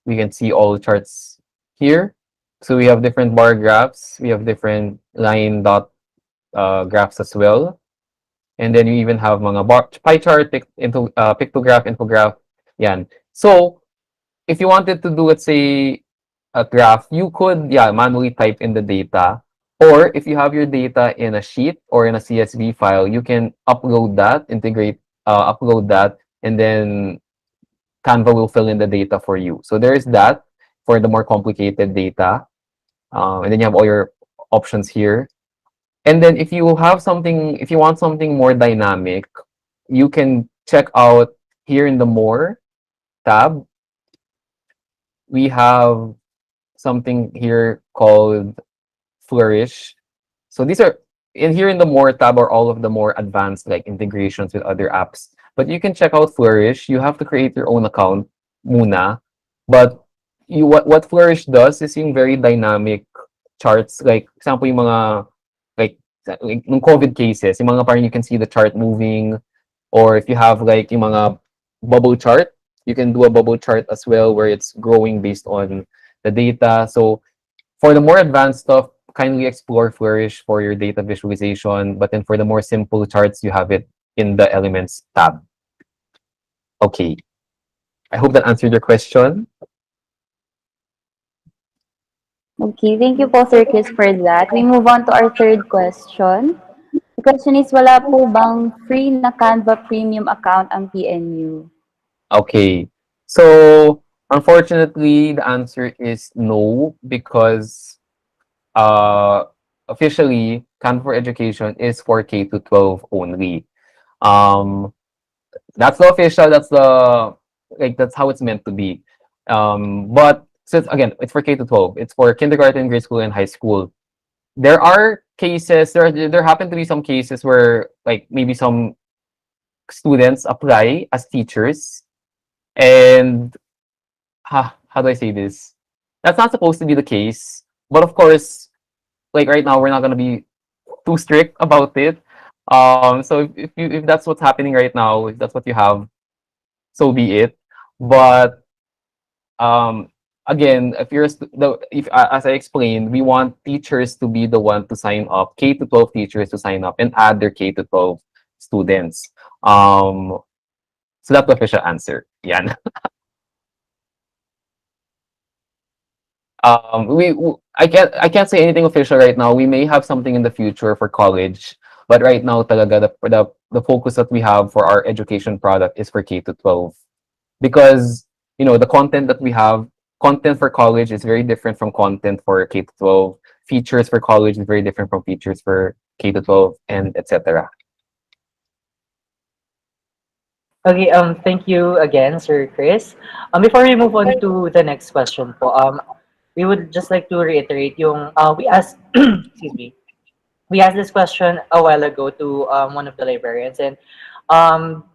We can see all charts here. So we have different bar graphs. We have different line dot graphs as well. And then you even have mga pie chart, pictograph, infograph. Yan. So if you wanted to do, let's say, a graph, you could, manually type in the data. Or if you have your data in a sheet or in a CSV file, you can upload that, upload that, and then Canva will fill in the data for you. So there's that for the more complicated data. And then you have all your options here. And then if you want something more dynamic, you can check out here in the More tab. We have something here called Flourish. So these are here in the More tab are all of the more advanced like integrations with other apps. But you can check out Flourish. You have to create your own account muna. But what Flourish does is yung very dynamic charts. Like example, yung mga like yung COVID cases, yung mga parang you can see the chart moving. Or if you have like yung mga bubble chart, you can do a bubble chart as well where it's growing based on the data. So for the more advanced stuff, kindly explore Flourish for your data visualization. But then for the more simple charts, you have it in the Elements tab. Okay. I hope that answered your question. Okay, thank you po, Sir Chris, for that. We move on to our third question. The question is, wala po bang free na Canva Premium account ang PNU? Okay. So, unfortunately, the answer is no because uh officially Canva for Education is for K to 12 only. Um that's the official, that's the that's how it's meant to be. But since again, it's for K to 12, it's for kindergarten, grade school, and high school. There are cases, there happen to be some cases where like maybe some students apply as teachers and how do I say this? That's not supposed to be the case. But of course, like right now, we're not gonna be too strict about it. So if that's what's happening right now, if that's what you have, so be it. But um, again, if you're a stu- the if as I explained, we want teachers to be the one to sign up, K to 12 teachers to sign up and add their K to 12 students. Um, so that's the official answer. Yeah. I can't say anything official right now. We may have something in the future for college, but right now talaga the focus that we have for our education product is for K to 12 because the content that we have, content for college is very different from content for K to 12. Features for college is very different from features for K to 12 and etc. Okay, thank you again, Sir Chris. Before we move on to the next question po, we would just like to reiterate yung, we asked, excuse me, we asked this question a while ago to one of the librarians, and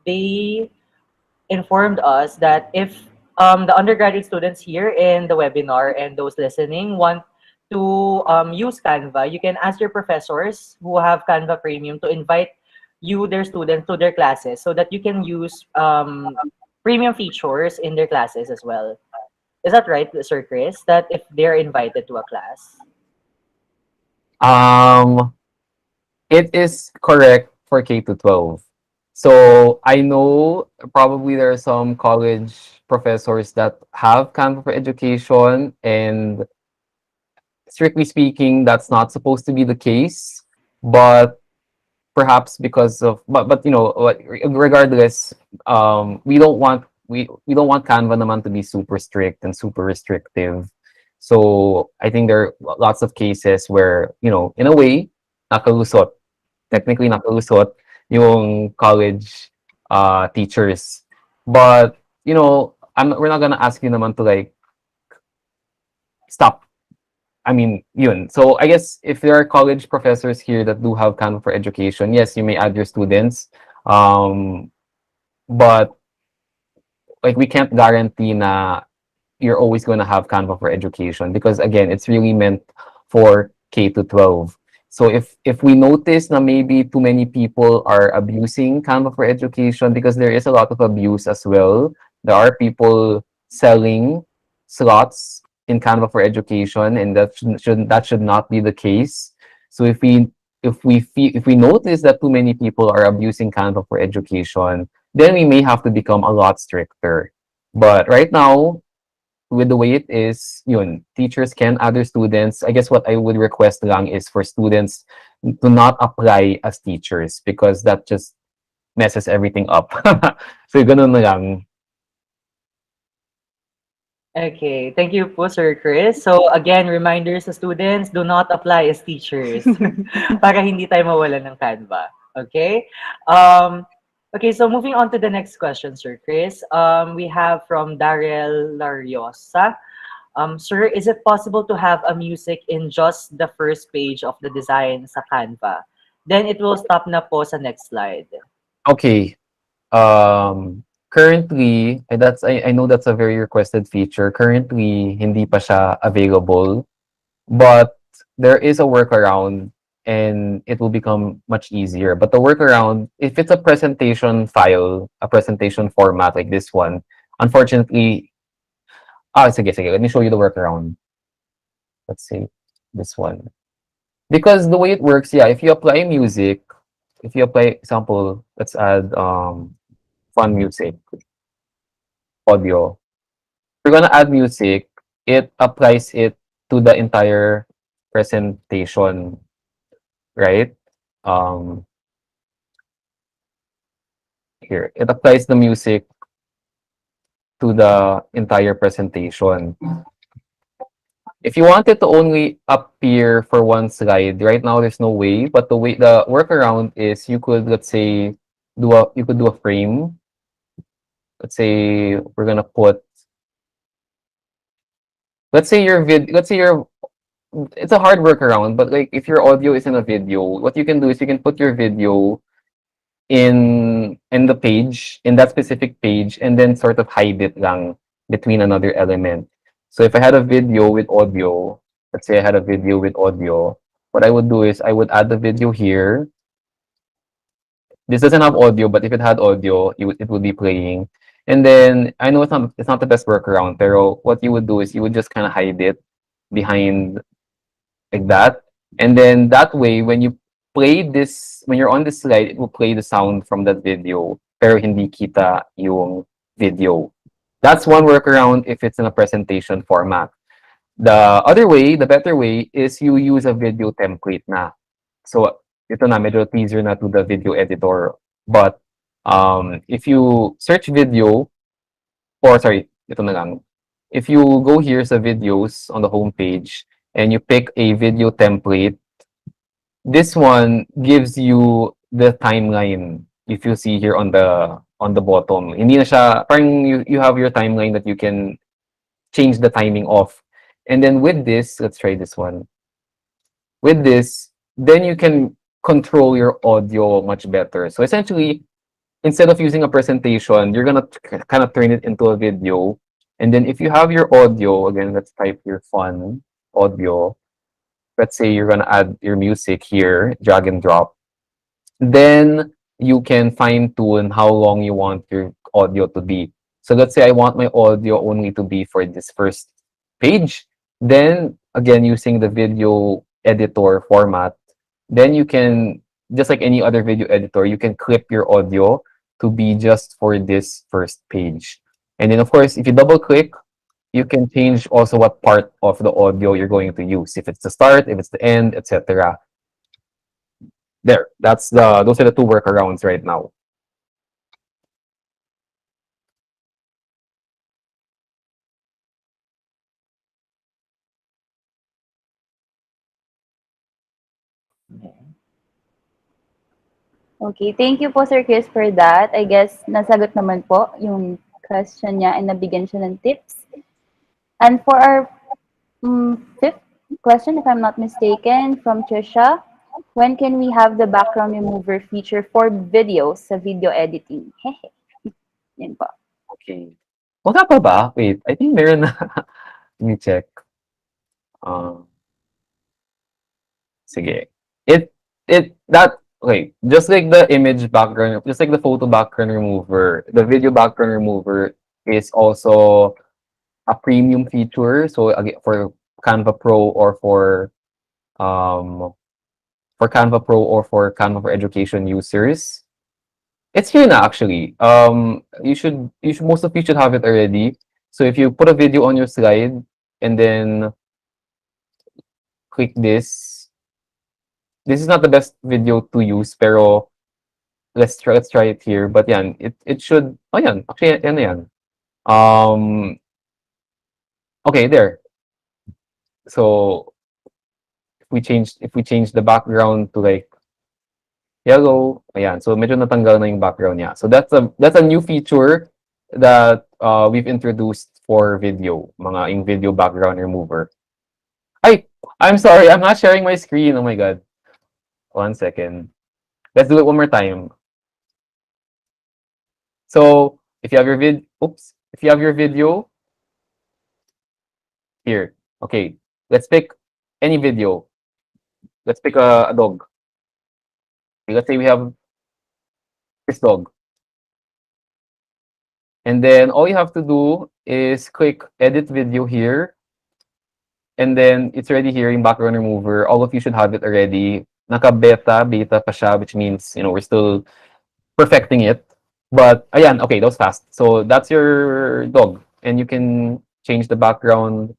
they informed us that if the undergraduate students here in the webinar and those listening want to use Canva, you can ask your professors who have Canva Premium to invite you, their students, to their classes so that you can use premium features in their classes as well. Is that right, Sir Chris? That if they're invited to a class? Um, it is correct for K to 12. So I know probably there are some college professors that have Canva for Education, and strictly speaking, that's not supposed to be the case. But perhaps because of regardless, we don't want Canva naman to be super strict and super restrictive. So I think there are lots of cases where, in a way, nakalusot, technically nakalusot yung college teachers. But, we're not gonna ask you naman to like stop. I mean, yun. So I guess if there are college professors here that do have Canva for Education, yes, you may add your students. Um, but like we can't guarantee na you're always going to have Canva for Education because again, it's really meant for K to 12. So if we notice na maybe too many people are abusing Canva for Education because there is a lot of abuse as well. There are people selling slots in Canva for Education, and that should not be the case. So if we notice that too many people are abusing Canva for Education, then we may have to become a lot stricter. But right now, with the way it is, yun, teachers can add their students. I guess what I would request lang is for students to not apply as teachers because that just messes everything up. So ganun na lang. Okay, thank you po, Sir Chris. So again, reminders to students, do not apply as teachers para hindi tayo mawalan ng Canva. Okay? Okay, so moving on to the next question, Sir Chris. We have from Daryl Lariosa. Sir, is it possible to have a music in just the first page of the design sa Canva? Then it will stop na po sa next slide. Okay. Currently, I know that's a very requested feature. Currently, hindi pa siya available, but there is a workaround and it will become much easier. But the workaround, if it's a presentation file, a presentation format like this one, unfortunately, sige, let me show you the workaround. Let's see this one. Because the way it works, yeah, if you apply music, if you apply example, let's add fun music, audio. We're gonna add music, it applies it to the entire presentation, right? Um, Here, it applies the music to the entire presentation. If you want it to only appear for one slide, right now there's no way, but the workaround is you could, let's say, you could do a frame. Let's say we're gonna put, let's say your it's a hard workaround, but like if your audio is in a video, what you can do is you can put your video in the page, in that specific page, and then sort of hide it lang between another element. So if I had a video with audio, let's say I had a video with audio, what I would do is I would add the video here. This doesn't have audio, but if it had audio, it would be playing. And then I know it's not the best workaround, pero what you would do is you would just kind of hide it behind like that. And then that way, when you play this, when you're on this slide, it will play the sound from that video, pero hindi kita yung video. That's one workaround if it's in a presentation format. The other way, the better way, is you use a video template na. So, ito na, medyo teaser na to the video editor. But, if you search video, or sorry, ito na lang. If you go here sa videos on the homepage, and you pick a video template, this one gives you the timeline. If you see here on the bottom, hindi na siya, parang you have your timeline that you can change the timing of. And then with this, let's try this one. With this, then you can control your audio much better. So essentially, instead of using a presentation, you're gonna kind of turn it into a video. And then if you have your audio, again, let's type your fun audio. Let's say you're gonna add your music here, drag and drop. Then you can fine tune how long you want your audio to be. So let's say I want my audio only to be for this first page. Then again, using the video editor format, then you can, just like any other video editor, you can clip your audio to be just for this first page. And then of course, if you double click, you can change also what part of the audio you're going to use. If it's the start, if it's the end, etc. There, those are the two workarounds right now. Okay, thank you po, Sir Chris, for that. I guess nasagot naman po yung question niya and nabigyan siya ng tips. And for our fifth question, if I'm not mistaken, from Trisha, when can we have the background remover feature for videos sa video editing? Yan po. Okay. Wala pa ba? Wait, I think meron na. Let me check. Sige. Okay, just like the image background, just like the photo background remover, the video background remover is also a premium feature. So again, for Canva Pro or for Canva Pro or for Canva for Education users, it's here na actually. Most of you should have it already. So if you put a video on your slide and then click this. This is not the best video to use, pero let's try it here. But yan, it should. Oh yan, actually yan yan. Okay, there. So if we change the background to like yellow, ayan. So medyo natanggal na yung background niya. So that's a new feature that we've introduced for video, yung video background remover. I'm sorry, I'm not sharing my screen. Oh my god. 1 second. Let's do it one more time. So if you have your video here, okay, let's pick any video. Let's pick a dog. Okay, let's say we have this dog. And then all you have to do is click edit video here. And then it's already here in background remover. All of you should have it already. Naka-beta pa siya, which means, we're still perfecting it. But, ayan, okay, that was fast. So, that's your dog. And you can change the background.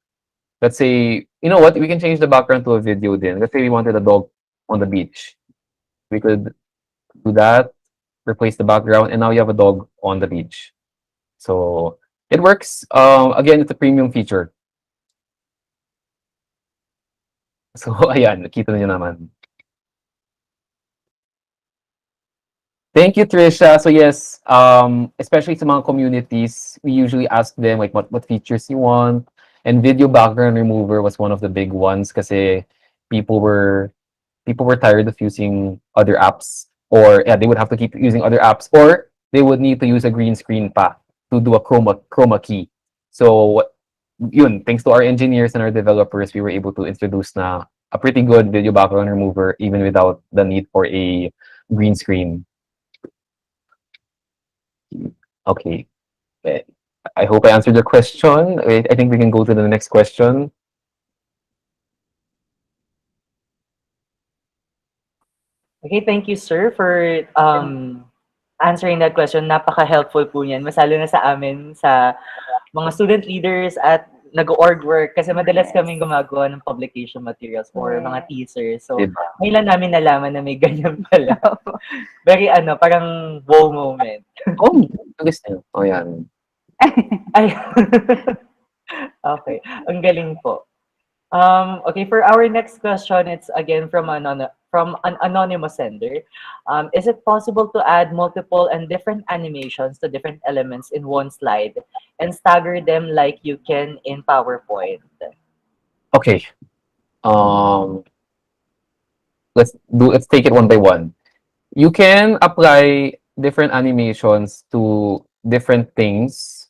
Let's say, you know what? We can change the background to a video then. Let's say we wanted a dog on the beach. We could do that, replace the background, and now you have a dog on the beach. So it works. Again, it's a premium feature. So ayan, nakita niyo naman. Thank you, Trisha. So yes, especially sa mga communities, we usually ask them like what features you want. And video background remover was one of the big ones kasi people were tired of using other apps, or yeah, they would have to keep using other apps, or they would need to use a green screen pa to do a chroma key. So yun, thanks to our engineers and our developers, we were able to introduce na a pretty good video background remover even without the need for a green screen. Okay. Eh, I hope I answered your question. I think we can go to the next question. Okay, thank you, sir, for answering that question. Napaka-helpful po niyan. Masalo na sa amin, sa mga student leaders at nag-org work kasi madalas kaming gumagawa ng publication materials or mga teasers. So, Diba? ngayon lang namin nalaman na may ganyan pala. Very parang wow moment. Oh, alis na. Oh, yan. Ay. Okay, ang galing po. Okay, for our next question, it's again from an anonymous sender. Is it possible to add multiple and different animations to different elements in one slide and stagger them like you can in PowerPoint? Okay. Let's take it one by one. You can apply different animations to different things.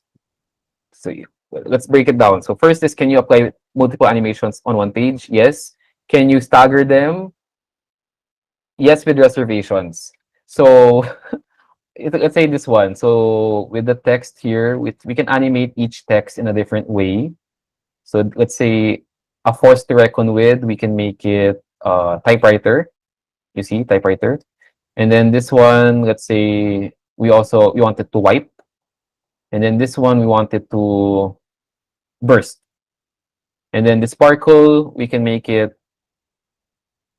So let's break it down. So first is, can you apply multiple animations on one page? Yes. Can you stagger them? Yes, with reservations. So let's say this one. So with the text here, we can animate each text in a different way. So let's say a force to reckon with, we can make it typewriter. You see, typewriter. And then this one, let's say we want it to wipe. And then this one, we want it to burst. And then the sparkle, we can make it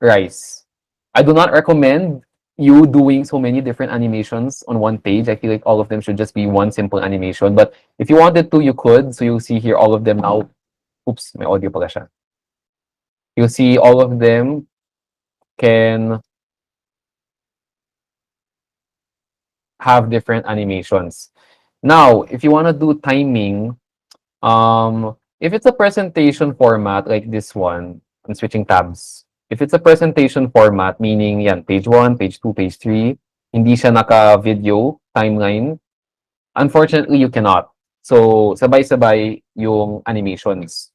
rise. I do not recommend you doing so many different animations on one page. I feel like all of them should just be one simple animation. But if you wanted to, you could. So you'll see here all of them now. Oops, may audio pala siya. You'll see all of them can have different animations. Now, if you want to do timing, if it's a presentation format like this one, I'm switching tabs. If it's a presentation format, meaning yan, page 1, page 2, page 3, hindi siya naka-video timeline, unfortunately, you cannot. So, sabay-sabay yung animations.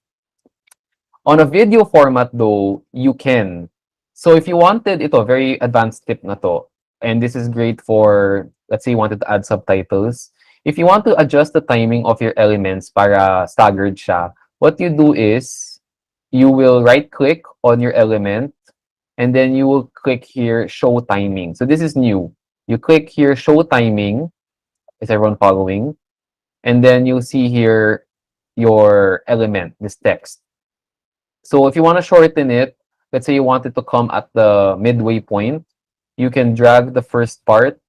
On a video format though, you can. So if you wanted ito, very advanced tip na to, and this is great for, let's say you wanted to add subtitles. If you want to adjust the timing of your elements para staggered siya, what you do is, you will right-click on your element, and then you will click here, show timing. So this is new. You click here, show timing. Is everyone following? And then you'll see here your element, this text. So if you want to shorten it, let's say you want it to come at the midway point, you can drag the first part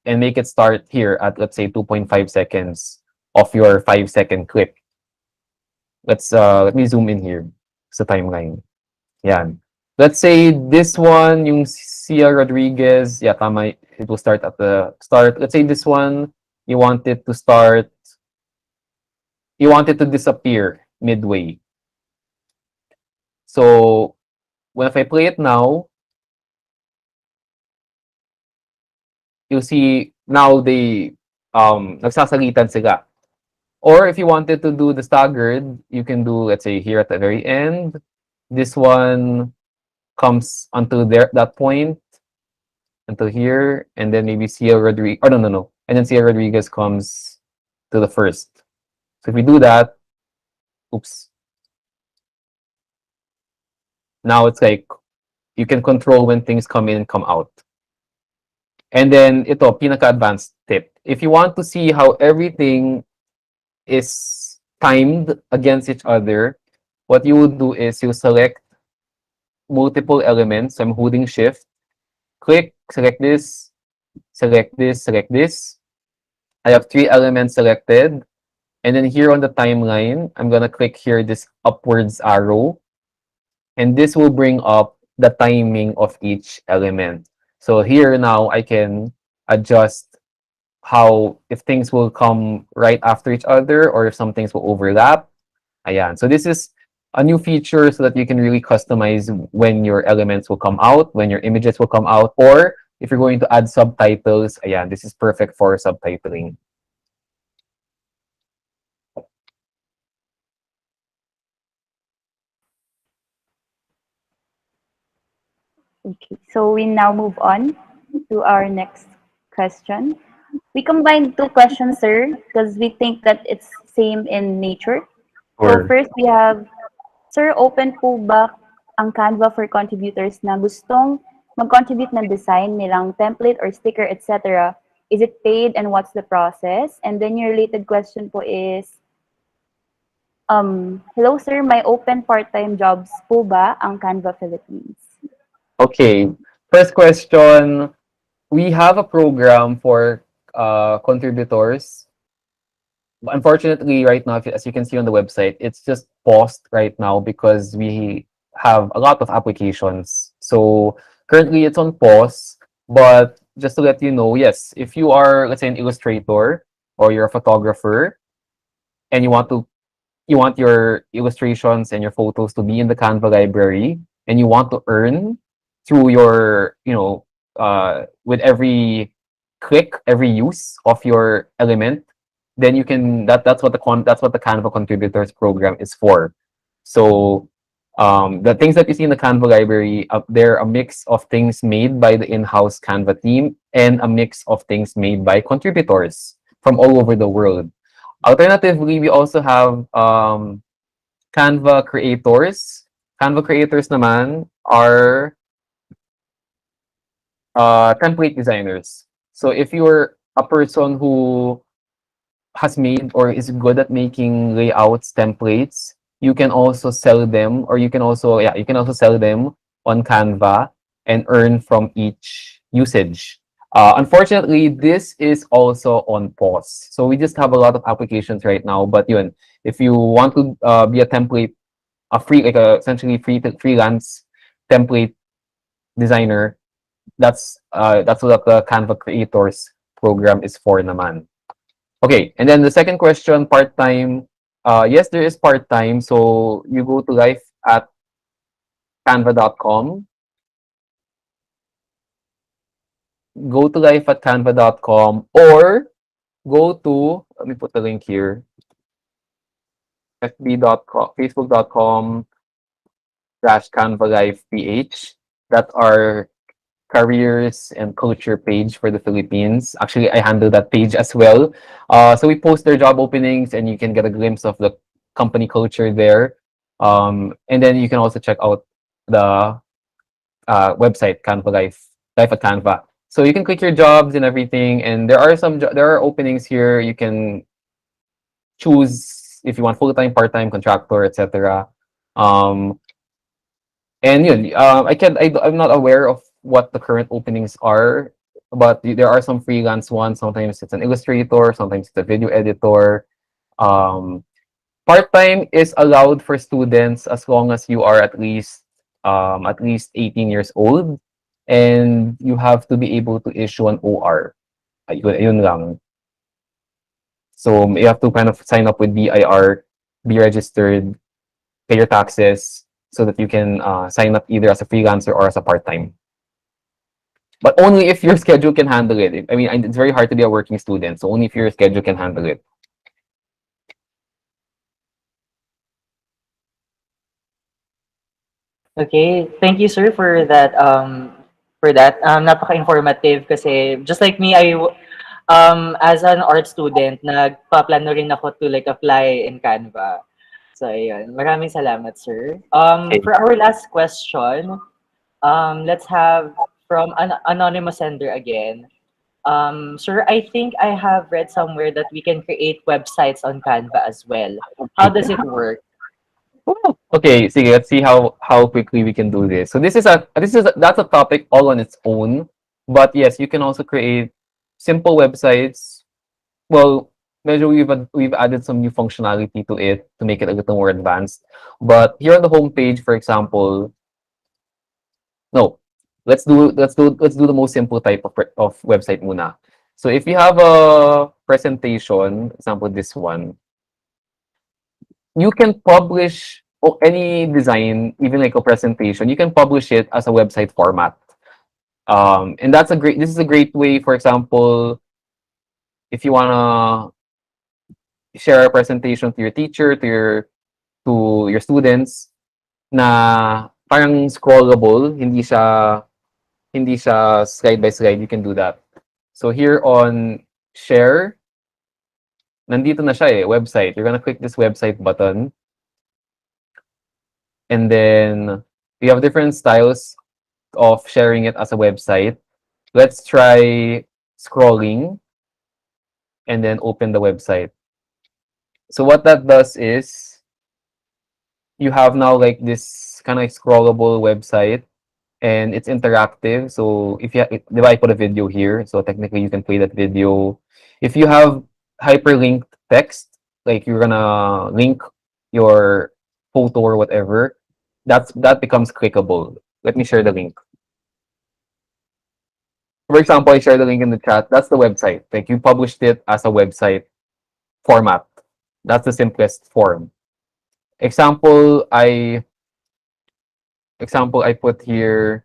and make it start here at, let's say, 2.5 seconds of your 5-second clip. Let me zoom in here sa timeline. Yan. Let's say this one, yung Sia Rodriguez, yeah, tama, it will start at the start. Let's say this one, you want it to start, you want it to disappear midway. So, if I play it now, you'll see now they nagsasalitan sila. Or if you wanted to do the staggered, you can do, let's say, here at the very end. This one comes until there, that point, until here, and then maybe Sia Rodriguez, oh no. And then Sia Rodriguez comes to the first. So if we do that, oops. Now it's like, you can control when things come in and come out. And then ito, pinaka-advanced tip. If you want to see how everything is timed against each other, what you would do is you select multiple elements. So I'm holding shift, click, select this, select this, select this. I have 3 elements selected. And then here on the timeline, I'm gonna click here this upwards arrow. And this will bring up the timing of each element. So here now I can adjust how if things will come right after each other or if some things will overlap. Ayan. So this is a new feature so that you can really customize when your elements will come out, when your images will come out, or if you're going to add subtitles, ayan, this is perfect for subtitling. Okay, so we now move on to our next question. We combined 2 questions, sir, because we think that it's same in nature. So Or first we have, sir, open po ba ang Canva for contributors na gustong mag-contribute ng design nilang template or sticker, etc. Is it paid and what's the process? And then your related question po is, hello sir, may open part-time jobs po ba ang Canva Philippines? okay. First question, we have a program for contributors. Unfortunately, right now, as you can see on the website, it's just paused right now because we have a lot of applications. So currently it's on pause, but just to let you know, yes, if you are, let's say, an illustrator or you're a photographer and you want your illustrations and your photos to be in the Canva library and you want to earn through your, with every click, every use of your element, then you can that's what the Canva contributors program is for. So the things that you see in the Canva library, they're a mix of things made by the in-house Canva team and a mix of things made by contributors from all over the world. Alternatively, we also have Canva creators. Canva creators naman are template designers. So if you're a person who has made or is good at making layouts, templates, you can also sell them, or you can also sell them on Canva and earn from each usage. Unfortunately, this is also on pause. So we just have a lot of applications right now, but yun, if you want to be a template, essentially freelance template designer, that's what the Canva creators program is for naman. Okay, and then the second question, part-time. Yes, there is part-time. So you go to life at canva.com. Go to life at canva.com or go to, let me put the link here, fb.com, facebook.com /Canva Life PH. That's our careers and culture page for the Philippines. Actually, I handle that page as well. So we post their job openings and you can get a glimpse of the company culture there. And then you can also check out the website, Canva Life at Canva. So you can click your jobs and everything. And there are openings here. You can choose if you want full-time, part-time, contractor, etc. And yun, I'm not aware of what the current openings are, but there are some freelance ones. Sometimes it's an illustrator, sometimes it's a video editor. Part-time is allowed for students as long as you are at least 18 years old, and you have to be able to issue an OR. Ayun lang. So you have to kind of sign up with BIR, be registered, pay your taxes, so that you can sign up either as a freelancer or as a part-time. But only if your schedule can handle it. I mean, it's very hard to be a working student, so only if your schedule can handle it. Okay, thank you, sir, for that. Napaka-informative kasi just like me, as an art student, nagpaplano rin ako to like apply in Canva. So, ayun. Maraming salamat, sir. Okay. For our last question, let's have from an anonymous sender again. Sir, I think I have read somewhere that we can create websites on Canva as well. How does it work? Okay, sige, let's see how quickly we can do this. So that's a topic all on its own. But yes, you can also create simple websites. Well, medyo we've added some new functionality to it to make it a little more advanced. But here on the homepage, for example, no, let's do the most simple type of website muna. So if you have a presentation, example this one, you can publish any design, even like a presentation, you can publish it as a website format. And this is a great way, for example, if you wanna share a presentation to your teacher, to your students, na parang scrollable, hindi siya slide by slide, you can do that. So here on share, nandito na siya website. You're gonna click this website button. And then we have different styles of sharing it as a website. Let's try scrolling and then open the website. So what that does is you have now like this kind of scrollable website and it's interactive. So if I put a video here, so technically you can play that video. If you have hyperlinked text, like you're gonna link your photo or whatever, that becomes clickable. Let me share the link. For example, I share the link in the chat. That's the website. Like you published it as a website format. That's the simplest form. Example I put here,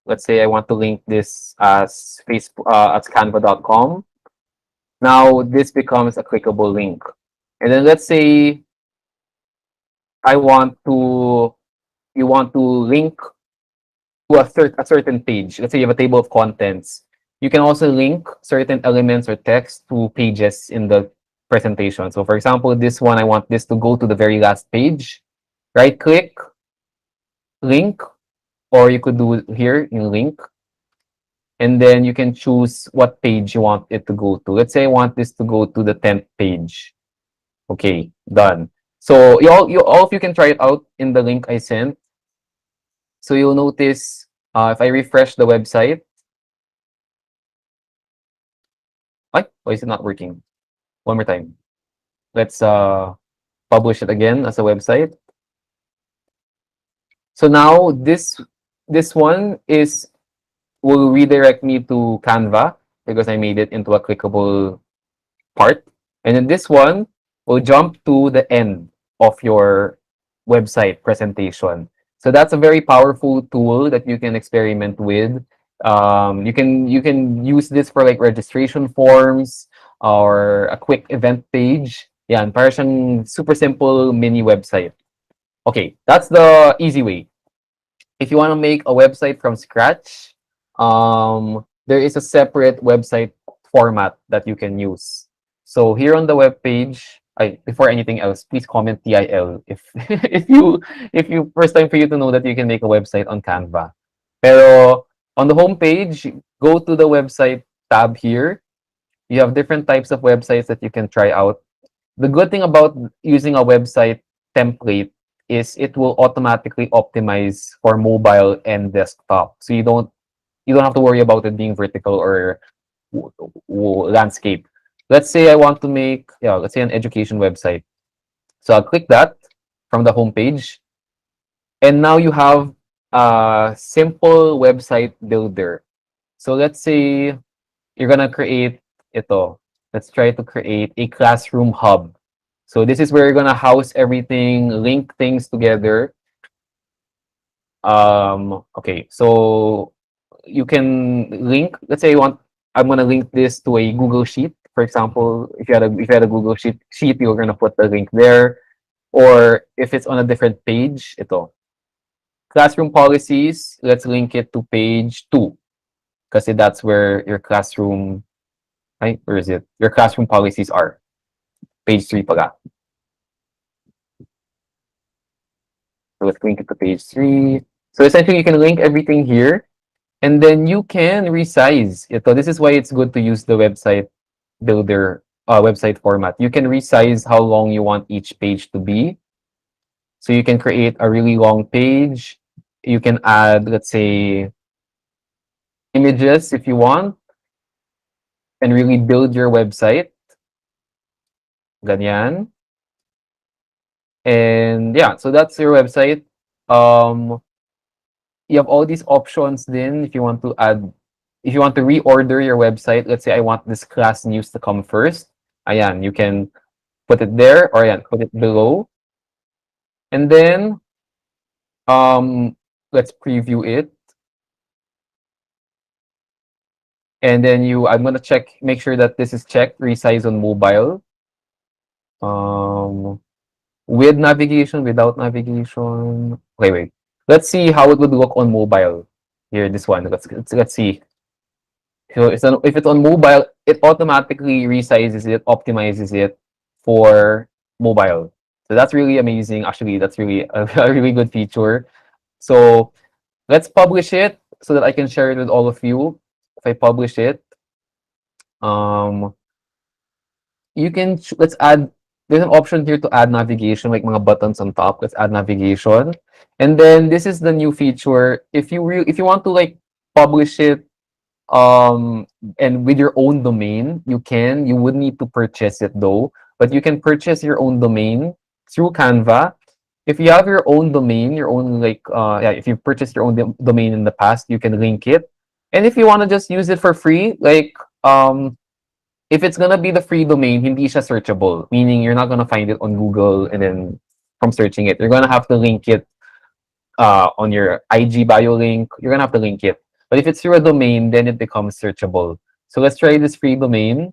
let's say I want to link this as canva.com. Now this becomes a clickable link. And then let's say you want to link to a certain page. Let's say you have a table of contents. You can also link certain elements or text to pages in the presentation. So for example, this one, I want this to go to the very last page. Right click, link, or you could do it here in link. And then you can choose what page you want it to go to. Let's say I want this to go to the 10th page. Okay, done. So all of you can try it out in the link I sent. So you'll notice if I refresh the website, why is it not working? One more time. Let's publish it again as a website. So now this one will redirect me to Canva because I made it into a clickable part. And then this one will jump to the end of your website presentation. So that's a very powerful tool that you can experiment with. You can use this for like registration forms or a quick event page. Yeah, and para siyang super simple mini website. Okay, that's the easy way. If you want to make a website from scratch, there is a separate website format that you can use. So here on the web page, before anything else, please comment TIL if if you first time for you to know that you can make a website on Canva. Pero on the home page, go to the website tab here. You have different types of websites that you can try out. The good thing about using a website template is it will automatically optimize for mobile and desktop. So you don't have to worry about it being vertical or landscape. Let's say I want to make, let's say an education website. So I'll click that from the home page. And now you have a simple website builder. So let's say you're going to create ito. Let's try to create a classroom hub. So this is where you're going to house everything, link things together. Okay, so you can link, let's say I'm going to link this to a Google Sheet. For example, if you had a Google Sheet, you're going to put the link there. Or if it's on a different page, ito. Classroom policies, let's link it to page 2. Kasi that's where your classroom, where is it? Your classroom policies are. Page 3 pala. So let's link it to page 3. So essentially, you can link everything here. And then you can resize ito. This is why it's good to use the website builder website format. You can resize how long you want each page to be. So you can create a really long page. You can add, let's say, images if you want, and really build your website. Ganyan. And yeah, so that's your website. You have all these options then if you want to add, if you want to reorder your website. Let's say I want this class news to come first. Ayan, you can put it there, or ayan, put it below. And then let's preview it. And then I'm gonna make sure that this is checked, resize on mobile. With navigation, without navigation. Wait. Let's see how it would look on mobile. Here, this one. Let's see. So if it's on mobile, it automatically resizes it, optimizes it for mobile. So that's really amazing. Actually, that's really a really good feature. So let's publish it so that I can share it with all of you. If I publish it, you can let's add. There's an option here to add navigation, like mga buttons on top. Let's add navigation, and then this is the new feature. If you want to like publish it, and with your own domain, you would need to purchase it though. But you can purchase your own domain through Canva. If you have your own domain, your own if you've purchased your own domain in the past, you can link it. And if you want to just use it for free, if it's gonna be the free domain, hindi siya searchable. Meaning you're not gonna find it on Google and then from searching it. You're gonna have to link it on your IG bio link. You're gonna have to link it. But if it's through a domain, then it becomes searchable. So let's try this free domain.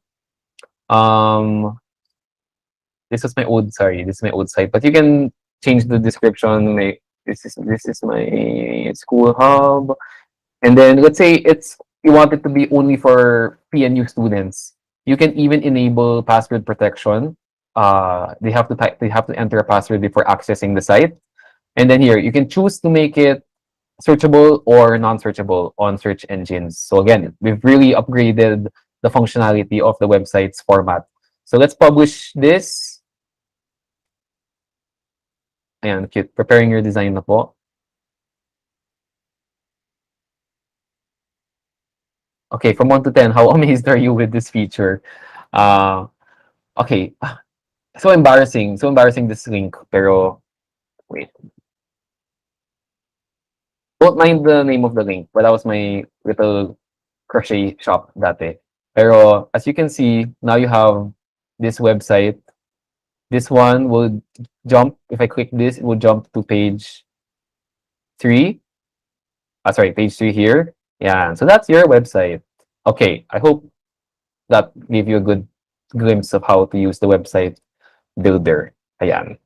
This is my old site, but you can change the description. This is my school hub. And then let's say you want it to be only for PNU students. You can even enable password protection. They have to enter a password before accessing the site. And then here you can choose to make it searchable or non-searchable on search engines. So again, we've really upgraded the functionality of the website's format. So let's publish this. Ayan, cute. Preparing your design na po. Okay, from 1 to 10, how amazed are you with this feature? Okay. So embarrassing this link, pero wait. Don't mind the name of the link, but that was my little crochet shop dati. Pero as you can see, now you have this website. This one will jump, if I click this, it will jump to page 3. Sorry, page 3 here. Yeah, so that's your website. Okay, I hope that gave you a good glimpse of how to use the website builder. Ayan.